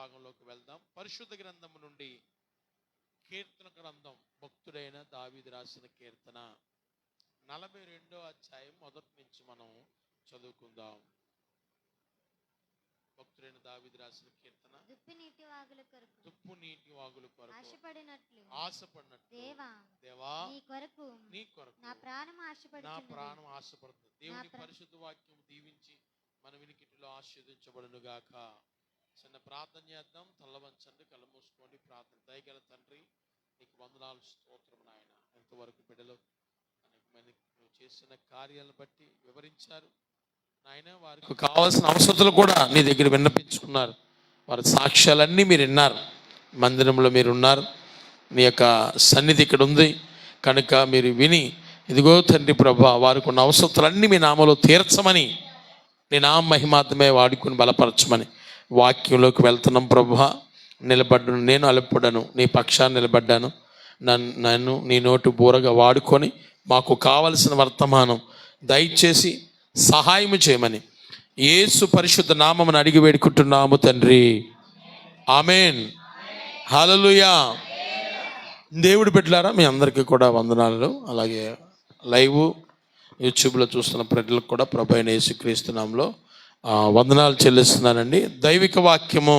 భాగంలోకి వెళ్దాం. పరిశుద్ధ గ్రంథం నుండి కీర్తన గ్రంథం, భక్తుడైన దావీదు రాసిన కీర్తన 42వ అధ్యాయం మొదటి నుంచి మనం చదువుకుందాం. భక్తుడైన దావీదు రాసిన కీర్తన. దుప్పు నీటి వాగుల కొరకు ఆశపడినట్లు దేవా నీ కొరకు నా ప్రాణం ఆశపడుతుంది. దేవుని పరిశుద్ధ వాక్యం దీవించి మన వినికిటిలో ఆశీర్వదించబడును గాక. చిన్న ప్రార్థన చేద్దాం. తల్లవంచండి, కళ్ళు మూసుకోండి. ప్రార్థన. దయగల తండ్రి, నీకు వందనాలు, స్తోత్రం నాయన. ఎంతవరకు బిడ్డలు నువ్వు చేసిన కార్యాలను బట్టి వివరించారు నాయన. వారికి కావాల్సిన అవసరతలు కూడా నీ దగ్గర విన్నపించుకున్నారు. వారి సాక్ష్యాలన్నీ మీరు విన్నారు. మందిరంలో మీరు ఉన్నారు. మీ యొక్క సన్నిధి ఇక్కడ ఉంది కనుక మీరు విని, ఇదిగో తండ్రి ప్రభా, వారికి ఉన్న అవసరతలన్నీ మీ నామలో తీర్చమని, నీ నామ మహిమాత్మే వాడుకుని బలపరచమని వాక్యంలోకి వెళ్తున్నాం. ప్రభా, నిలబడ్డను, నేను అలపడను, నీ పక్షాన్ని నిలబడ్డాను. నన్ను నీ నోటు బూరగా వాడుకొని మాకు కావలసిన వర్తమానం దయచేసి సహాయం చేయమని యేసు పరిశుద్ధ నామమును అడిగి వేడుకుంటున్నాము తండ్రి. ఆమేన్. హల్లెలూయా. దేవుడి బిడ్డలారా, మీ అందరికీ కూడా వందనాలు. అలాగే లైవ్ యూట్యూబ్లో చూస్తున్న ప్రజలకు కూడా ప్రభు అయిన యేసుక్రీస్తు నామములో వందనాలు చెల్లిస్తున్నానండి. దైవిక వాక్యము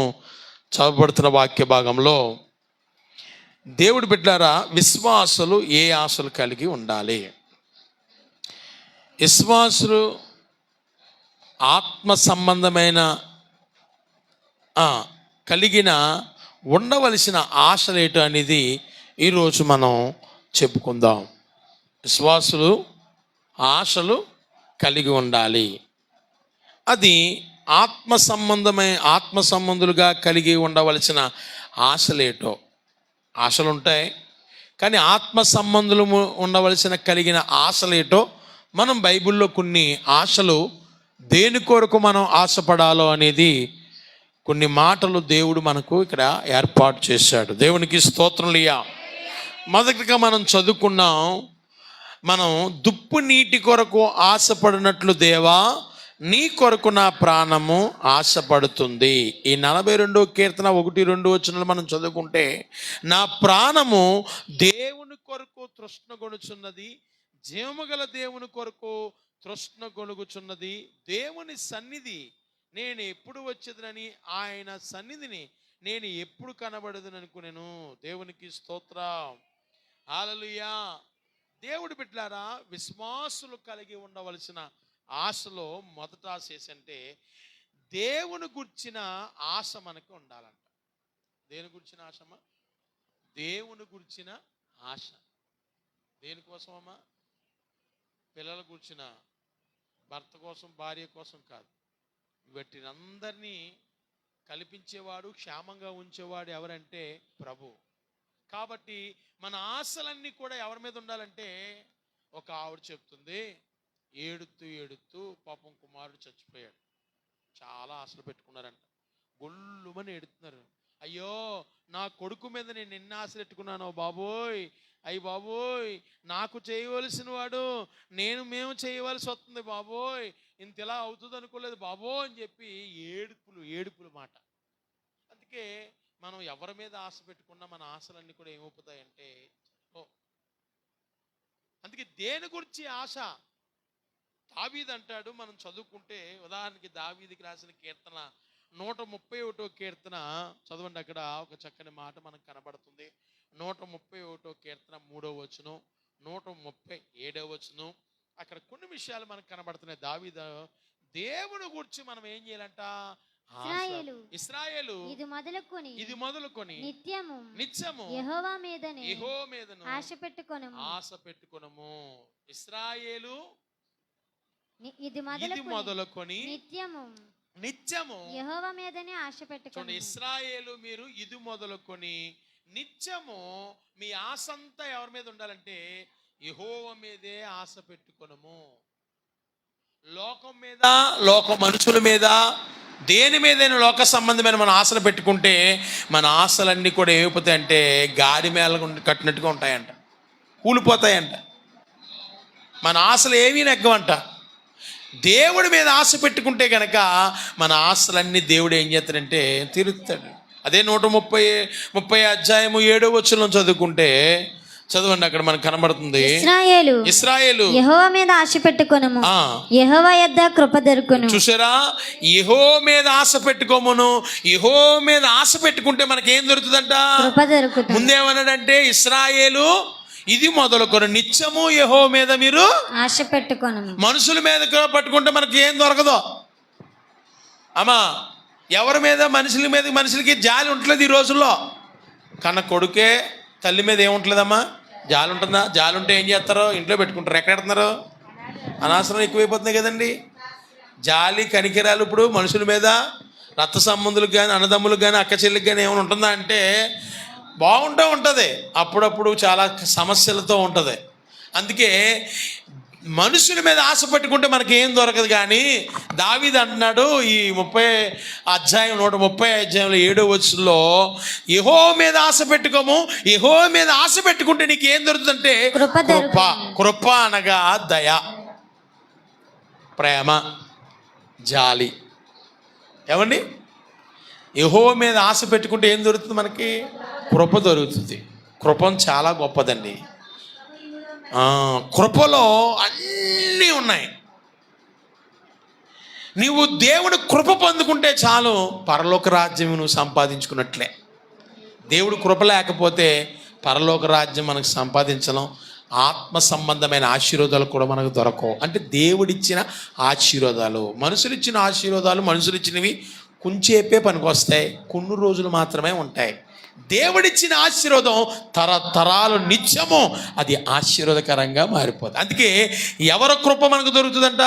చదవబడుతున్న వాక్య భాగంలో, దేవుడి బిడ్డలారా, విశ్వాసులు ఏ ఆశలు కలిగి ఉండాలి? విశ్వాసులు ఆత్మ సంబంధమైన కలిగిన ఉండవలసిన ఆశలేటు అనేది ఈరోజు మనం చెప్పుకుందాం. విశ్వాసులు ఆశలు కలిగి ఉండాలి. అది ఆత్మ సంబంధులుగా కలిగి ఉండవలసిన ఆశలేటో. ఆశలు ఉంటాయి, కానీ ఆత్మ సంబంధులు ఉండవలసిన కలిగిన ఆశలేటో మనం బైబిల్లో కొన్ని ఆశలు దేని కొరకు మనం ఆశపడాలో అనేది కొన్ని మాటలు దేవుడు మనకు ఇక్కడ ఏర్పాటు చేశాడు. దేవునికి స్తోత్రములియా. మొదటిగా మనం చదువుకున్నాం, మనం దుప్పు నీటి కొరకు ఆశపడినట్లు దేవా నీ కొరకు నా ప్రాణము ఆశపడుతుంది. ఈ 42వ కీర్తన 1-2 వచనాలు మనం చదువుకుంటే, నా ప్రాణము దేవుని కొరకు తృష్ణగొనుచున్నది, జీవము గల దేవుని కొరకు తృష్ణగొనుగుచున్నది. దేవుని సన్నిధి నేను ఎప్పుడు వచ్చేదనని, ఆయన సన్నిధిని నేను ఎప్పుడు కనబడదుననుకునేను. దేవునికి స్తోత్రం. హల్లెలూయా. దేవుడి బిడ్డలారా, విశ్వాసులు కలిగి ఉండవలసిన ఆశలో మొదట ఆశ ఏంటంటే, దేవుని గుర్చిన ఆశ మనకు ఉండాలంట. దేని గురించిన ఆశమ్మా? దేవుని గురించిన ఆశ. దేనికోసమమ్మా? పిల్లల గురించిన, భర్త కోసం, భార్య కోసం కాదు. వీటినందరినీ కల్పించేవాడు, క్షేమంగా ఉంచేవాడు ఎవరంటే ప్రభు. కాబట్టి మన ఆశలన్నీ కూడా ఎవరి మీద ఉండాలంటే, ఒక ఆవిడ చెప్తుంది, ఏడుతూ పాపం కుమారుడు చచ్చిపోయాడు. చాలా ఆశలు పెట్టుకున్నారంట. గొల్లుమని ఏడుతున్నారు. అయ్యో, నా కొడుకు మీద నేను ఎన్ని ఆశలు పెట్టుకున్నాను బాబోయ్, అయ్యి బాబోయ్, నాకు చేయవలసిన వాడు మేము చేయవలసి వస్తుంది బాబోయ్, ఇంత ఇలా అవుతుంది అనుకోలేదు బాబోయ్ అని చెప్పి ఏడుపులు మాట. అందుకే మనం ఎవరి మీద ఆశ పెట్టుకున్నా మన ఆశలన్నీ కూడా ఏమవుతాయంటే, అందుకే దేని గురించి ఆశ? దావీదు అంటాడు, మనం చదువుకుంటే, ఉదాహరణకి దావీదుకి రాసిన కీర్తన 131వ కీర్తన చదవండి. అక్కడ ఒక చక్కని మాట మనకు కనబడుతుంది. 131వ కీర్తన 3వ వచనం, 137వ వచనం. అక్కడ కొన్ని విషయాలు మనకు కనబడుతున్నాయి. దావీదు దేవుని గురించి మనం ఏం చేయాలంట? ఇశ్రాయేలు ఇది మొదలుకొని నిత్యము యెహోవా మీదను ఆశ పెట్టుకొనుము. ఇశ్రాయేలు ఇది మొదలుకొని నిత్యము యెహోవా మీదనే ఆశ పెట్టుకోండి. ఇశ్రాయేలు మీరు ఇది మొదలుకొని నిత్యము మీ ఆశ అంతా ఎవరి మీద ఉండాలంటే యెహోవా మీదే ఆశ పెట్టుకొనుము. లోకం మీద, లోక మనుషుల మీద, దేని మీదైనా లోక సంబంధమైన మన ఆశలు పెట్టుకుంటే మన ఆశలన్నీ కూడా ఏమైపోతాయంటే గాడి మేళ కట్టినట్టుగా ఉంటాయంట, కూలిపోతాయంట. మన ఆశలు ఏమీ నెగ్గవంట. దేవుడి మీద ఆశ పెట్టుకుంటే కనుక మన ఆశలన్నీ దేవుడు ఏం చేస్తాడంటే తీరుస్తాడు. అదే 130 అధ్యాయము 7వ వచనం చదువుకుంటే, చదవండి, అక్కడ మనకు కనబడుతుంది. ఇశ్రాయేలు యెహోవా మీద ఆశ పెట్టుకొనుము, యెహోవా యొద్ద కృప దొరుకును. చూసారా, యెహోవా మీద ఆశ పెట్టుకోమును. యెహోవా మీద ఆశ పెట్టుకుంటే మనకేం దొరుకుతుందంట? కృప దొరుకుతుంది. ముందేమన్నాడంటే, ఇశ్రాయేలు ఇది మొదలుకొని నిత్యము యెహోవా మీద మీరు ఆశ పెట్టుకొనుము. మనుషుల మీద పట్టుకుంటే మనకి ఏం దొరకదు అమ్మా. ఎవరి మీద? మనుషులకి జాలి ఉండలేదు ఈ రోజుల్లో. కన్న కొడుకే తల్లి మీద ఏముంటలేదమ్మా? జాలి ఉంటుందా? జాలి ఉంటే ఏం చేస్తారో? ఇంట్లో పెట్టుకుంటారు. ఎక్కడ పెడుతున్నారు? అనవసరం ఎక్కువైపోతున్నాయి కదండి. జాలి కనికిరాలు ఇప్పుడు మనుషుల మీద, రక్త సంబంధులకు కానీ, అన్నదమ్ములకు కానీ, అక్క చెల్లికి కానీ ఏమైనా ఉంటుందా అంటే ఉంటుంది. అప్పుడప్పుడు చాలా సమస్యలతో ఉంటుంది. అందుకే మనుషుల మీద ఆశ పెట్టుకుంటే మనకి ఏం దొరకదు. కానీ దావీదు అంటున్నాడు ఈ 130 అధ్యాయంలో 7వ వచనంలో, యెహోవా మీద ఆశ పెట్టుకోము, యెహోవా మీద ఆశ పెట్టుకుంటే నీకు ఏం దొరుకుతుందంటే కృప అనగా దయ, ప్రేమ, జాలి. ఏమండి? యెహోవా మీద ఆశ పెట్టుకుంటే ఏం దొరుకుతుంది మనకి? కృప దొరుకుతుంది. కృపం చాలా గొప్పదండి. కృపలో అన్నీ ఉన్నాయి. నీవు దేవుడు కృప పొందుకుంటే చాలు, పరలోక రాజ్యం నువ్వు సంపాదించుకున్నట్లే. దేవుడు కృప లేకపోతే పరలోక రాజ్యం మనకు సంపాదించడం, ఆత్మ సంబంధమైన ఆశీర్వాదాలు కూడా మనకు దొరకవు. అంటే దేవుడిచ్చిన ఆశీర్వాదాలు, మనుషులు ఇచ్చిన ఆశీర్వాదాలు, మనుషులు ఇచ్చినవి కొంచెంసేపే పనికొస్తాయి, కొన్ని రోజులు మాత్రమే ఉంటాయి. దేవుడిచ్చిన ఆశీర్వాదం తరతరాలు నిత్యము అది ఆశీర్వాదకరంగా మారిపోతుంది. అందుకే ఎవరి కృప మనకు దొరుకుతుందంట?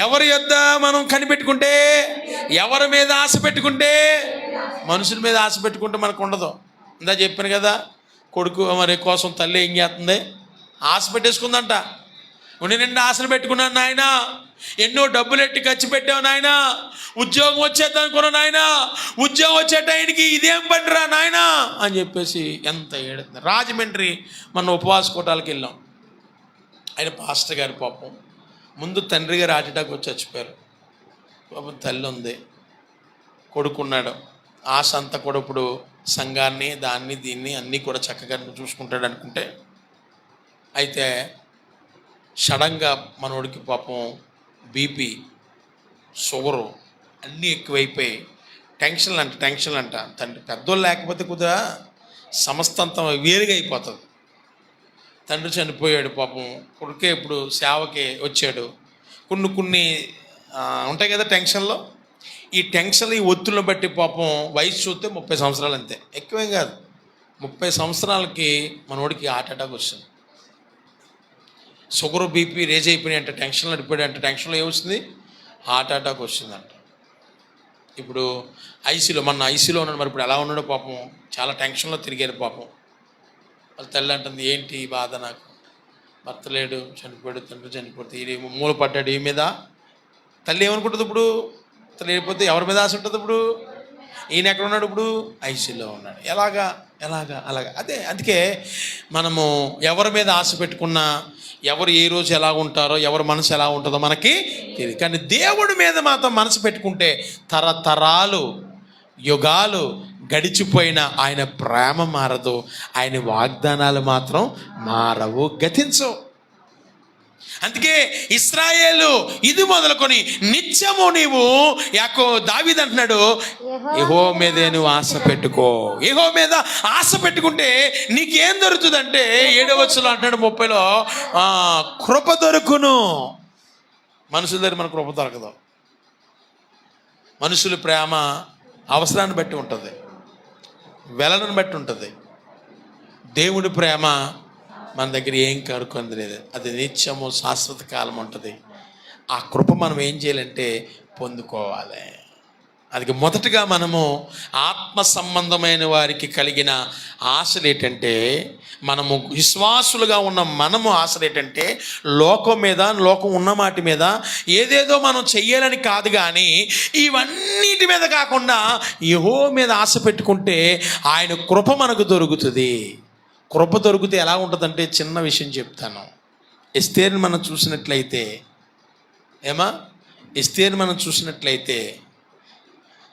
ఎవరి యొద్ద మనం కనిపెట్టుకుంటే, ఎవరి మీద ఆశ పెట్టుకుంటే. మనుషుల మీద ఆశ పెట్టుకుంటే మనకు ఉండదు. ఇందా చెప్పాను కదా, కొడుకు మరి కోసం తల్లి ఏం చేస్తుంది? ఆశ పెట్టేసుకుందంట. ఉండి నిండా ఆశలు పెట్టుకున్నాను నాయన, ఎన్నో డబ్బులు ఎట్టి ఖర్చు పెట్టావు నాయన, ఉద్యోగం వచ్చేద్దాం అనుకున్నా నాయన, ఉద్యోగం వచ్చే టైంకి ఇదేం పనిరా నాయన అని చెప్పేసి ఎంత ఏడుతుంది. రాజమండ్రి మన ఉపవాస కూటాలకు వెళ్ళాం. ఆయన పాస్టర్ గారి పాపం ముందు తండ్రి గారు హార్ట్ అటాక్ వచ్చి చచ్చిపోయారు. పాపం తల్లి ఉంది, కొడుకున్నాడు. ఆశ అంతా కూడా ఇప్పుడు సంఘాన్ని, దాన్ని, దీన్ని అన్నీ కూడా చక్కగా చూసుకుంటాడు అనుకుంటే, అయితే సడన్గా మనోడికి పాపం బీపీ, షుగరు అన్నీ ఎక్కువైపోయి టెన్షన్లు అంట. తండ్రి పెద్దోళ్ళు లేకపోతే కుదరా సమస్త అంతా వేరుగా అయిపోతుంది. తండ్రి చనిపోయాడు పాపం. కొడుకే ఇప్పుడు సేవకి వచ్చాడు. కొన్ని ఉంటాయి కదా టెన్షన్లో. ఈ టెన్షన్లు, ఈ ఒత్తులను బట్టి పాపం వయసు చూస్తే 30 సంవత్సరాలు అంతే, ఎక్కువేం కాదు. 30 సంవత్సరాలకి మనోడికి హార్ట్ అటాక్ వస్తుంది. షుగర్, బీపీ రేజ్ అయిపోయినాయి అంటే, టెన్షన్లో పడిపోయాడు అంటే, టెన్షన్లో ఏమొస్తుంది? హార్ట్ అటాక్ వస్తుందంట. ఇప్పుడు ఐసీలో ఉన్నాడు. మరి ఇప్పుడు ఎలా ఉన్నాడో పాపం, చాలా టెన్షన్లో తిరిగారు పాపం. వాళ్ళ తల్లి అంటుంది, ఏంటి బాధ నాకు, భర్త లేడు, చనిపోయాడు, తండ్రి చనిపోతే ఈయన మూల పడ్డాడు. ఈ మీద తల్లి ఏమనుకుంటుంది ఇప్పుడు? తల్లి లేకపోతే ఎవరి మీద ఆశ ఉంటుంది ఇప్పుడు? ఈయన ఎక్కడ ఉన్నాడు ఇప్పుడు? ఐసీలో ఉన్నాడు. ఎలాగా అలాగా. అదే అందుకే మనము ఎవరి మీద ఆశ పెట్టుకున్నా, ఎవరు ఏ రోజు ఎలా ఉంటారో, ఎవరి మనసు ఎలా ఉంటుందో మనకి తెలియదు. కానీ దేవుడి మీద మాత్రం మనసు పెట్టుకుంటే తరతరాలు, యుగాలు గడిచిపోయిన ఆయన ప్రేమ మారదు, ఆయన వాగ్దానాలు మాత్రం మారవు, గతించవు. అందుకే ఇశ్రాయేలు ఇది మొదలుకొని నిత్యము నీవు దావీదు అంటున్నాడు, యెహోవా మీదే నువ్వు ఆశ పెట్టుకో. యెహోవా మీద ఆశ పెట్టుకుంటే నీకేం దొరుకుతుందంటే 7వ వచనంలో అంటున్నాడు 30లో, కృప దొరుకును. మనుషుల దగ్గర మన కృప దొరకదు. మనుషుల ప్రేమ అవసరాన్ని బట్టి ఉంటుంది, వెలను బట్టి ఉంటుంది. దేవుడి ప్రేమ మన దగ్గర ఏం కరుకుంది లేదు, అది నిత్యము శాశ్వత కాలం ఉంటుంది. ఆ కృప మనం ఏం చేయాలంటే పొందుకోవాలి. అది మొదటగా మనము ఆత్మ సంబంధమైన వారికి కలిగిన ఆశలు ఏంటంటే, మనము విశ్వాసులుగా ఉన్న మనము ఆశలు ఏంటంటే, లోకం ఉన్న మాటి మీద ఏదేదో మనం చెయ్యాలని కాదు, కానీ ఇవన్నిటి మీద కాకుండా యెహోవా మీద ఆశ పెట్టుకుంటే ఆయన కృప మనకు దొరుకుతుంది. కృప దొరికితే ఎలా ఉంటుందంటే, చిన్న విషయం చెప్తాను. ఎస్తేరుని మనం చూసినట్లయితే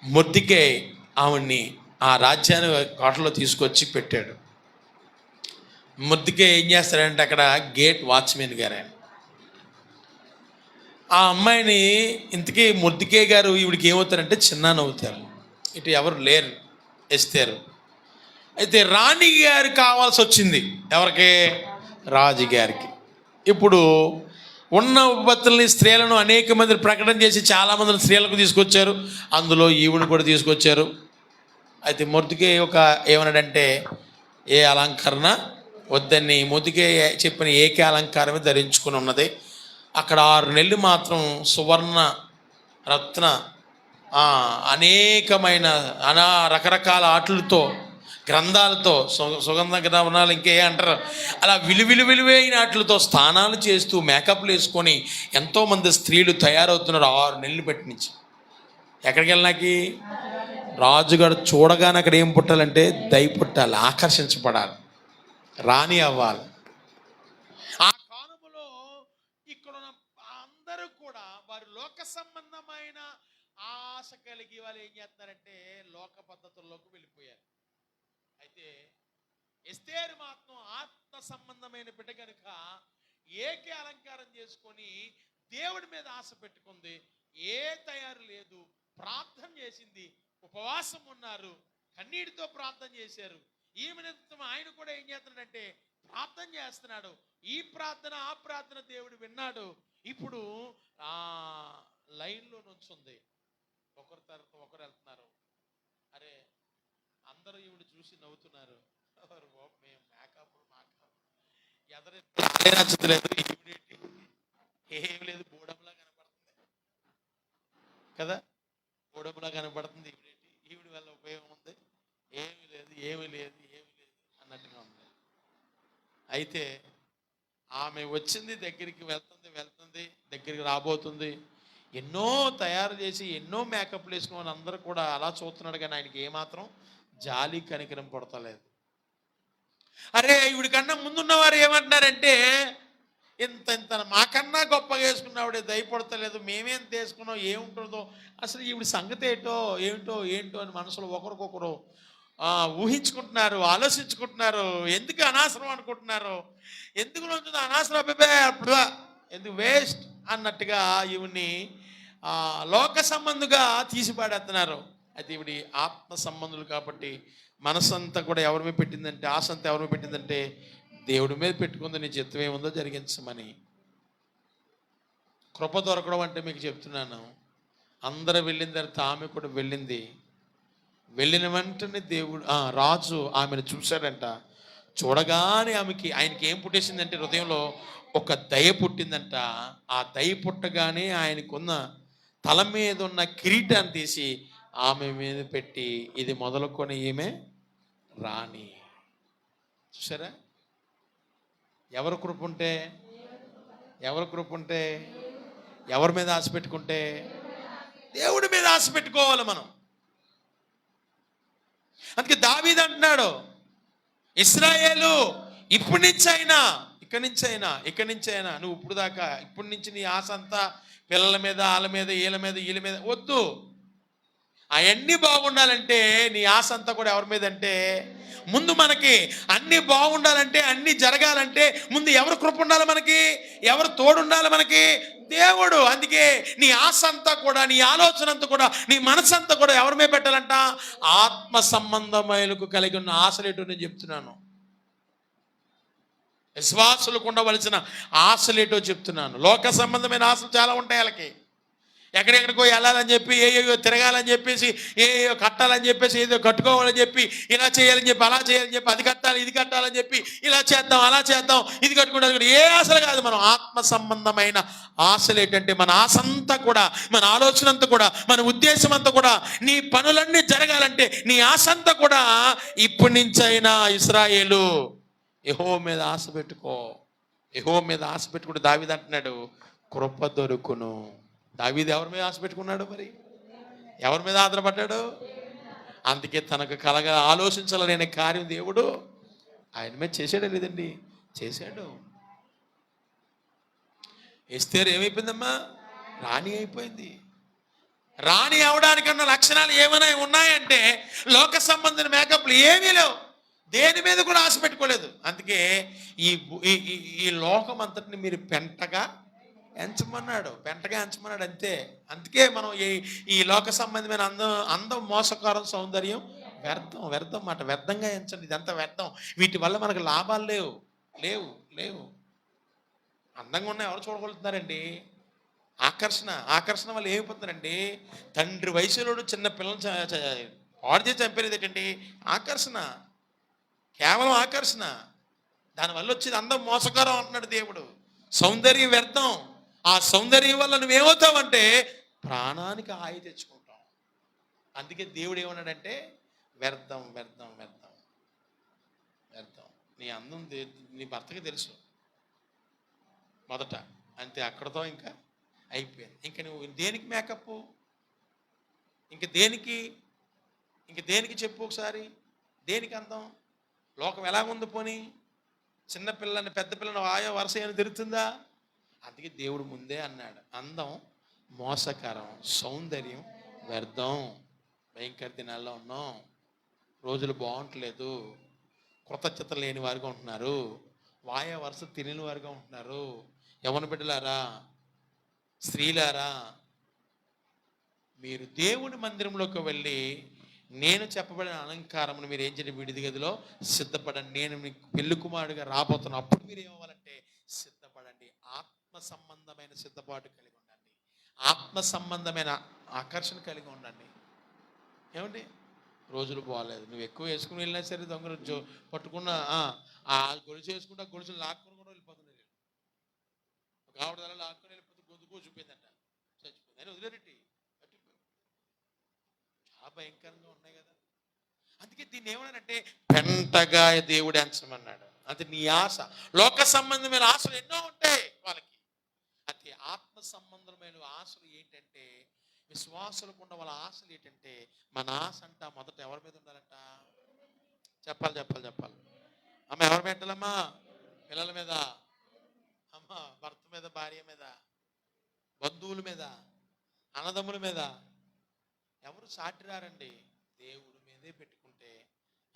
మొర్దెకై ఆవిడ్ని ఆ రాజ్యాన్ని కోటలో తీసుకొచ్చి పెట్టాడు. మొర్దెకై ఏం చేస్తాడంటే అక్కడ గేట్ వాచ్మెన్ గారు ఆయన. ఆ అమ్మాయిని ఇంతకీ మొర్దెకై గారు ఈవిడికి ఏమవుతారంటే చిన్నాన్న అవుతారు. ఇటు ఎవరు లేరు, ఎస్తేరు. అయితే రాణి గారు కావాల్సి వచ్చింది ఎవరికి? రాజుగారికి. ఇప్పుడు ఉన్న ఉపపత్తుల్ని, స్త్రీలను అనేక మందిని ప్రకటన చేసి చాలామందిని స్త్రీలకు తీసుకొచ్చారు. అందులో ఈవిని కూడా తీసుకొచ్చారు. అయితే మొర్దెకై ఏమన్నాడంటే ఏ అలంకరణ వద్దని, మొర్దెకై చెప్పిన ఏకే అలంకారమే ధరించుకుని ఉన్నది. అక్కడ 6 నెలలు మాత్రం సువర్ణ రత్న అనేకమైన రకరకాల ఆటలతో, గ్రంథాలతో, సుగంధ గ్రంథాలు ఇంకే అంటారు, అలా విలువైన ఆటలతో స్నానాలు చేస్తూ మేకప్లు వేసుకొని ఎంతోమంది స్త్రీలు తయారవుతున్నారు 6 నెలలు పెట్టి నుంచి. ఎక్కడికి వెళ్ళినాకి? రాజుగారు చూడగానే అక్కడ ఏం పుట్టాలంటే దయ పుట్టాలి, ఆకర్షించబడాలి, రాణి అవ్వాలి. ఆ కాలంలో ఇక్కడ అందరూ కూడా వారి లోక సంబంధమైన ఆశ కలిగి వాళ్ళు ఏం చేస్తున్నారంటే లోక పద్ధతుల్లోకి వెళ్ళిపోయారు. అయితే ఎస్తేరు మాత్రం ఆత్మ సంబంధమైన బిడ్డ కనుక ఏకే అలంకారం చేసుకొని దేవుడి మీద ఆశ పెట్టుకుంది. ఏ తయారు లేదు, ప్రార్థన చేసింది, ఉపవాసం ఉన్నారు, కన్నీటితో ప్రార్థన చేశారు. ఈమె నిమిత్తం ఆయన కూడా ఏం చేస్తున్నాడంటే ప్రార్థన చేస్తున్నాడు. ఈ ప్రార్థన ఆ ప్రార్థన దేవుడు విన్నాడు. ఇప్పుడు లైన్లో నుంచుంది. ఒకరి తర్వాత ఒకరు వెళ్తున్నారు. అరే అందరూ ఈవిడ చూసి నవ్వుతున్నారు. మేము మేకప్ ఎదరే నచ్చలేదు, ఈవిడేంటి ఏమి లేదు, బోడంలా కనపడుతుంది కదా, బోడంలా కనపడుతుంది. ఈవిడ వల్ల ఉపయోగం ఉంది? ఏమి లేదు అన్నట్టుగా ఉంది. అయితే ఆమె వచ్చింది, దగ్గరికి వెళ్తుంది, దగ్గరికి రాబోతుంది. ఎన్నో తయారు చేసి ఎన్నో మేకప్లు వేసుకుని అందరూ కూడా అలా చూస్తున్నాడు. కానీ ఆయనకి ఏమాత్రం జాలి కనికరం పడతలేదు. అరే ఈవిడి కన్నా ముందున్నవారు ఏమంటున్నారంటే ఇంత మాకన్నా గొప్పగా వేసుకున్నావిడే దయపడతలేదు, మేమేం తీసుకున్నాం, ఏముంటుందో అసలు ఈవిడి సంగతి ఏంటో అని మనసులో ఒకరికొకరు ఊహించుకుంటున్నారు, ఆలోచించుకుంటున్నారు. ఎందుకు అనవసరం అనుకుంటున్నారు, ఎందుకు ఉంటుంది అనవసరం, అప్పుడు ఎందుకు వేస్ట్ అన్నట్టుగా ఈవిడ్ని లోక సంబంధుగా తీసిపాడేస్తున్నారు. అయితే ఈవిడి ఆత్మ సంబంధులు కాబట్టి మనసంతా కూడా ఎవరి మీద పెట్టిందంటే, ఆశ అంతా ఎవరి మీద పెట్టిందంటే దేవుడి మీద పెట్టుకుంది. నీ చిత్తం ఏముందో జరిగించమని. కృప దొరకడం అంటే మీకు చెప్తున్నాను, అందరూ వెళ్ళిన తర్వాత ఆమె కూడా వెళ్ళింది. వెళ్ళిన వెంటనే రాజు ఆమెను చూశాడంట. చూడగానే ఆయనకి ఏం పుట్టేసిందంటే హృదయంలో ఒక దయ పుట్టిందంట. ఆ దయ పుట్టగానే ఆయనకున్న తల మీద ఉన్న కిరీటాన్ని తీసి ఆమె మీద పెట్టి ఇది మొదలుకొని ఈమె రాణి. చూసారా? ఎవరి కృప ఉంటే, ఎవరి మీద ఆశ పెట్టుకుంటే దేవుడి మీద ఆశ పెట్టుకోవాలి మనం. అందుకే దావీదు అంటున్నాడు, ఇశ్రాయేలు ఇక్కడి నుంచి అయినా నువ్వు ఇప్పుడు దాకా ఇప్పటి నుంచి నీ ఆశ అంతా పిల్లల మీద, వాళ్ళ మీద, వీళ్ళ మీద వద్దు. అవన్నీ బాగుండాలంటే నీ ఆశ అంతా కూడా ఎవరి మీద అంటే, ముందు మనకి అన్నీ బాగుండాలంటే, అన్నీ జరగాలంటే ముందు ఎవరు కృప ఉండాలి మనకి, ఎవరు తోడుండాలి మనకి? దేవుడు. అందుకే నీ ఆశ అంతా కూడా, నీ ఆలోచన అంతా కూడా, నీ మనసు అంతా కూడా ఎవరి మీద పెట్టాలంట? ఆత్మ సంబంధమైనకు కలిగి ఉన్న ఆశలేటో నేను చెప్తున్నాను. విశ్వాసులకు ఉండవలసిన ఆశలేటో చెప్తున్నాను. లోక సంబంధమైన ఆశలు చాలా ఉంటాయి వాళ్ళకి. ఎక్కడెక్కడికో వెళ్ళాలని చెప్పి, ఏయో తిరగాలని చెప్పేసి, ఏయో కట్టాలని చెప్పేసి, ఏదో కట్టుకోవాలని చెప్పి, ఇలా చేయాలని చెప్పి, అలా చేయాలని చెప్పి, అది కట్టాలి ఇది కట్టాలని చెప్పి, ఇలా చేద్దాం అలా చేద్దాం, ఇది కట్టుకుంటే ఏ ఆశలు కాదు. మనం ఆత్మ సంబంధమైన ఆశలు ఏంటంటే మన ఆశ అంతా కూడా, మన ఆలోచన అంతా కూడా, మన ఉద్దేశం అంతా కూడా, నీ పనులన్నీ జరగాలంటే నీ ఆశ అంతా కూడా ఇప్పటి నుంచైనా ఇశ్రాయేలు యెహోవా మీద ఆశ పెట్టుకో. యెహోవా మీద ఆశ పెట్టుకుంటే దావీదు అంటున్నాడు కృప దొరుకును. దావీదు ఎవరి మీద ఆశ పెట్టుకున్నాడు? మరి ఎవరి మీద ఆధారపడ్డాడు? అందుకే తనకు ఆలోచించాలనే కార్యం దేవుడు ఆయన మీద చేశాడా లేదండి? చేశాడు. ఎస్తేరు ఏమైపోయిందమ్మా? రాణి అయిపోయింది. రాణి అవడానికన్నా లక్షణాలు ఏమైనా ఉన్నాయంటే లోక సంబంధించిన మేకప్లు ఏమీ లేవు, దేని మీద కూడా ఆశ పెట్టుకోలేదు. అందుకే ఈ ఈ లోకం అంతటిని మీరు పెంటగా ఎంచమన్నాడు, అంతే. అందుకే మనం ఈ లోక సంబంధమైన అందం మోసకారం, సౌందర్యం వ్యర్థం మాట. వ్యర్థంగా ఎంచండి, ఇదంతా వ్యర్థం. వీటి వల్ల మనకు లాభాలు లేవు. అందంగా ఉన్న ఎవరు చూడగలుగుతున్నారండి? ఆకర్షణ వల్ల ఏమైపోతున్నారండి? తండ్రి వయసులోడు చిన్న పిల్లలు పాడు చేసి చంపేది ఏంటండి? ఆకర్షణ, కేవలం ఆకర్షణ. దానివల్ల వచ్చేది అందం మోసకరం అంటున్నాడు దేవుడు. సౌందర్యం వ్యర్థం. ఆ సౌందర్యం వల్ల నువ్వేమవుతావంటే ప్రాణానికి హాయి తెచ్చుకుంటాం. అందుకే దేవుడు ఏమన్నాడంటే వ్యర్థం. నీ అందం నీ భర్తకి తెలుసు మొదట, అంతే. అక్కడతో ఇంకా అయిపోయింది. ఇంకా నువ్వు దేనికి మేకప్? ఇంక దేనికి చెప్పు ఒకసారి. దేనికి అందం? లోకం ఎలాగుంది? పోనీ చిన్న పిల్లని పెద్ద పిల్లని ఆయా వరుస ఏమైనా తిరుగుతుందా? అందుకే దేవుడు ముందే అన్నాడు, అందం మోసకరం, సౌందర్యం వ్యర్థం. భయంకర దినాల్లో ఉన్నాం, రోజులు బాగుంటలేదు, కృతజ్ఞత లేని వారుగా ఉంటున్నారు, వాయా వరుస తినని వారుగా ఉంటున్నారు. యవ్వన బిడ్డలారా, స్త్రీలారా, మీరు దేవుని మందిరంలోకి వెళ్ళి నేను చెప్పబడిన అలంకారమును మీరు ఏం చేయండి? విడిది గదిలో సిద్ధపడండి. నేను మీకు పెళ్లి కుమారుడిగా రాబోతున్నా. అప్పుడు మీరు ఏమవ్వాలంటే సిద్ధపడండి. ఆత్మ సంబంధమైన సిద్ధపాటు కలిగి ఉండండి, ఆత్మ సంబంధమైన ఆకర్షణ కలిగి ఉండండి. ఏమండి? రోజులు బాగాలేదు, నువ్వు ఎక్కువ వేసుకుని వెళ్ళినా సరే దొంగలు పట్టుకున్న ఆ గొలుసు వేసుకుంటే ఆ గొలుసులు లాక్కుని కూడా వెళ్ళిపోతున్నాయి. ఆవిడ ధర లాక్కుని వెళ్ళిపోతే గొంతుకు చూపిందంట, చచ్చిపోయింది అని వదిలేరెట్టి. చాలా భయంకరంగా ఉన్నాయి కదా. అందుకే దీన్ని ఏమన్నానంటే పెంటగా దేవుడు ఎంచమన్నాడు. అది నీ ఆశ. లోక సంబంధమైన ఆశలు ఎన్నో ఉంటాయి వాళ్ళకి. అది ఆత్మ సంబంధమైన ఆశలు ఏంటంటే, విశ్వాసులకు ఉన్న వాళ్ళ ఆశలు ఏంటంటే, మన ఆశ అంట మొదట ఎవరి మీద ఉండాలంట? చెప్పాలి. అమ్మ ఎవరి పెట్టాలమ్మా? పిల్లల మీద, అమ్మ భర్త మీద, భార్య మీద, బంధువుల మీద, అన్నదమ్ముల మీద. ఎవరు సాటి రారండి. దేవుడి మీదే పెట్టుకుంటే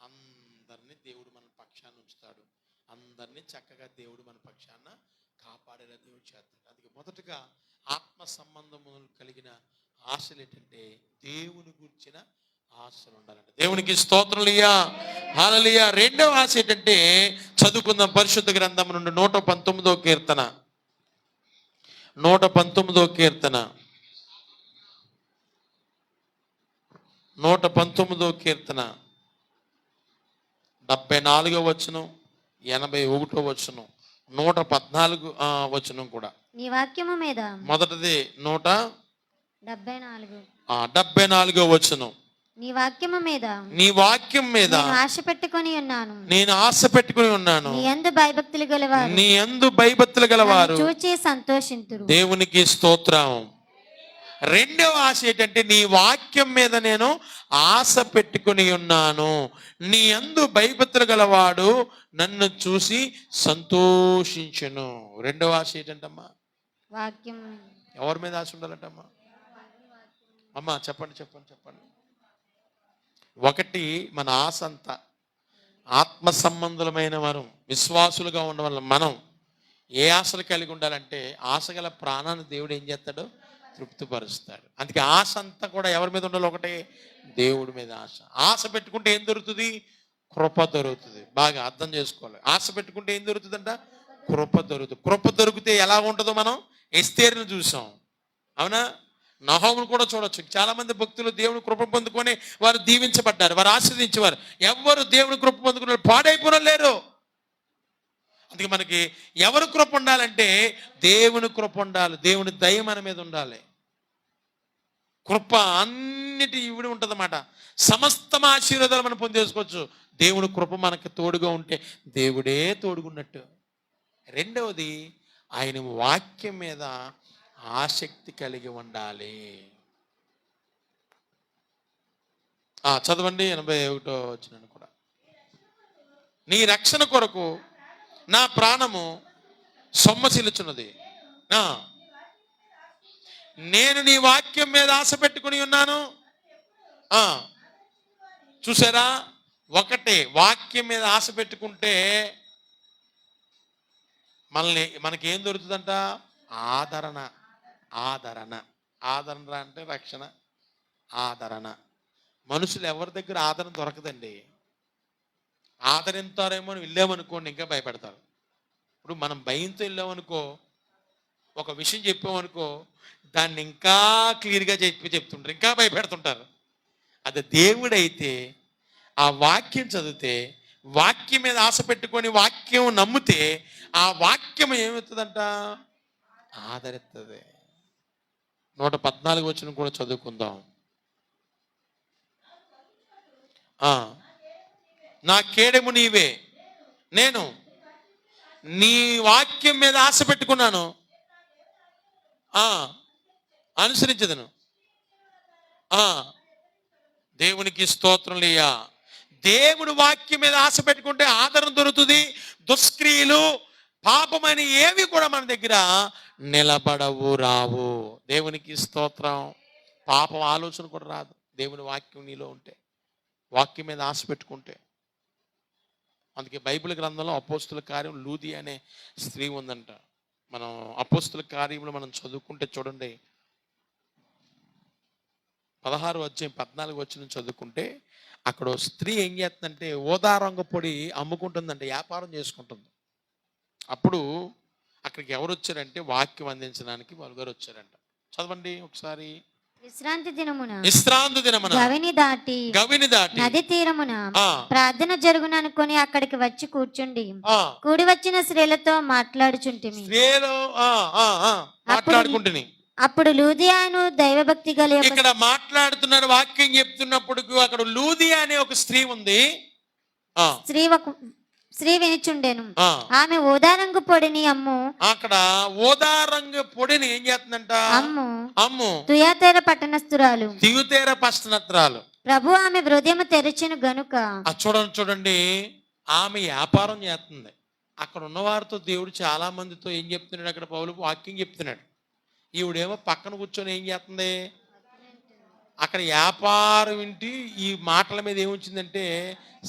అందరినీ దేవుడు మన పక్షాన ఉంచుతాడు. అందరినీ చక్కగా దేవుడు మన పక్షాన కాపాడేలా దేవుడు చేస్తాడు. అందుకే మొదటగా ఆత్మ సంబంధము కలిగిన ఆశలు ఏంటంటే దేవుని గురించిన ఆశలు ఉండాలంటే. దేవునికి స్తోత్రములియా, హల్లెలూయా. రెండవ ఆశ ఏంటంటే చదువుకుందాం. పరిశుద్ధ గ్రంథం నుండి 119వ కీర్తన, 119వ కీర్తన, 119వ కీర్తన 74వ వచనం, 81వ వచనం, 114 వచనం కూడా. నీ వాక్యము మీద మొదటిది 174వ వచనం. నీ వాక్యము మీద నేను ఆశ పెట్టుకొని ఉన్నాను. నీ యందు భయభక్తులు గలవారు చూచి సంతోషింతురు. దేవునికి స్తోత్రం. రెండవ ఆశ ఏంటంటే నీ వాక్యం మీద నేను ఆశ పెట్టుకుని ఉన్నాను. నీ యందు భయభక్తులు గలవాడు నన్ను చూసి సంతోషించును. రెండవ ఆశ ఏంటంటమ్మా? వాక్యం. ఎవరి మీద ఆశ ఉండాలంటమ్మా? అమ్మా చెప్పండి. ఒకటి, మన ఆశ అంతా ఆత్మ సంబంధులమైన మనం విశ్వాసులుగా ఉండవల్ల మనం ఏ ఆశలు కలిగి ఉండాలంటే, ఆశ గల ప్రాణాన్ని దేవుడు ఏం చేస్తాడు? తృప్తిపరుస్తాడు. అందుకే ఆశ అంతా కూడా ఎవరి మీద ఉండాలి? ఒకటి, దేవుడి మీద ఆశ. ఆశ పెట్టుకుంటే ఏం దొరుకుతుంది? కృప దొరుకుతుంది. బాగా అర్థం చేసుకోవాలి. ఆశ పెట్టుకుంటే ఏం దొరుకుతుందంట? కృప దొరుకుతుంది. కృప దొరికితే ఎలా ఉంటుందో మనం ఎస్తేరుని చూసాం, అవునా? నహోమును కూడా చూడొచ్చు. చాలా మంది భక్తులు దేవుని కృప పొందుకొని వారు దీవించబడ్డారు, వారు ఆశీర్వదించేవారు. ఎవరు దేవుని కృప పొందుకున్నారు పాడైపోయిన లేరు. అందుకే మనకి ఎవరు కృప ఉండాలంటే దేవుని కృప ఉండాలి, దేవుని దయ మన మీద ఉండాలి. కృప అన్నిటి ఇవిడి ఉంటుంది అన్నమాట. సమస్తం ఆశీర్వాదాలు మనం పొందేసుకోవచ్చు దేవుని కృప మనకి తోడుగా ఉంటే. దేవుడే తోడుగున్నట్టు. రెండవది, ఆయన వాక్యం మీద ఆసక్తి కలిగి ఉండాలి. చదవండి 81వ వచనం కూడా. నీ రక్షణ కొరకు నా ప్రాణము సొమ్మసిల్లుచున్నది. నేను నీ వాక్యం మీద ఆశ పెట్టుకుని ఉన్నాను. చూసారా, ఒకటే వాక్యం మీద ఆశ పెట్టుకుంటే మనకేం దొరుకుతుందంట? ఆదరణ. ఆదరణ ఆదరణ అంటే రక్షణ, ఆదరణ. మనుషులు ఎవరి దగ్గర ఆదరణ దొరకదండి. ఆదరిస్తారేమో అని వెళ్ళామనుకోండి ఇంకా భయపెడతారు. ఇప్పుడు మనం భయంతో వెళ్ళామనుకో, ఒక విషయం చెప్పామనుకో, దాన్ని ఇంకా క్లియర్గా చెప్తుంటారు, ఇంకా భయపెడుతుంటారు. అది దేవుడైతే ఆ వాక్యం చదివితే, వాక్యం మీద ఆశ పెట్టుకొని వాక్యం నమ్మితే, ఆ వాక్యం ఏమవుతుందంట? ఆదరిస్తుంది. 114 వచనం కూడా చదువుకుందాం. నా కేడెము నీవే, నేను నీ వాక్యం మీద ఆశ పెట్టుకున్నాను, అనుసరించదను. దేవునికి స్తోత్రంలయ్యా. దేవుడు వాక్యం మీద ఆశ పెట్టుకుంటే ఆదరణ దొరుకుతుంది. దుష్క్రియలు, పాపమని ఏవి కూడా మన దగ్గర నిలబడవు, రావు. దేవునికి స్తోత్రం. పాపం ఆలోచన కూడా రాదు దేవుని వాక్యం నీలో ఉంటే, వాక్యం మీద ఆశ పెట్టుకుంటే. అందుకే బైబిల్ గ్రంథంలో అపోస్తుల కార్యం లూది అనే స్త్రీ ఉందంట. మనం అపోస్తుల కార్యంలో మనం చదువుకుంటే చూడండి, 16వ అధ్యాయం 14వ వచనం చదువుకుంటే, అక్కడ స్త్రీ ఏం చేస్తుందంటే ఓదారంగ పొడి అమ్ముకుంటుందంట, వ్యాపారం చేసుకుంటుంది. అప్పుడు అక్కడికి ఎవరు వచ్చారంటే వాక్యం అందించడానికి వాళ్ళగారు వచ్చారంట. చదవండి ఒకసారి. విశ్రాంతి దినమున గవిని దాటి నది తీరమున ప్రార్థన జరుగును అనుకొని అక్కడికి వచ్చి కూర్చుండి కూడి వచ్చిన స్త్రీలతో మాట్లాడుచుంటిమి. అప్పుడు లూదియాను దైవభక్తి గల, ఇక్కడ మాట్లాడుతున్నారు, వాక్యం చెప్తున్నప్పుడు అక్కడ లూదియా అనే ఒక స్త్రీ ఉంది. స్త్రీ వినిచుండెను. ఆమె ఓదారంగు పొడిని అమ్ము. అక్కడ ఓదారంగు పొడిని ఏం చేస్తుందంట? అమ్ము. తుయాతేర పట్టణస్థురాలు. ప్రభు ఆమె హృదయం తెరిచిన గనుక. చూడండి, ఆమె వ్యాపారం చేస్తుంది. అక్కడ ఉన్నవారితో దేవుడు చాలా మందితో ఏం చెప్తున్నాడు? అక్కడ పౌలు వాక్యం చెప్తున్నాడు. ఈవిడేమో పక్కన కూర్చొని ఏం చేస్తుంది? అక్కడ వ్యాపారం వింటి ఈ మాటల మీద ఏమొచ్చిందంటే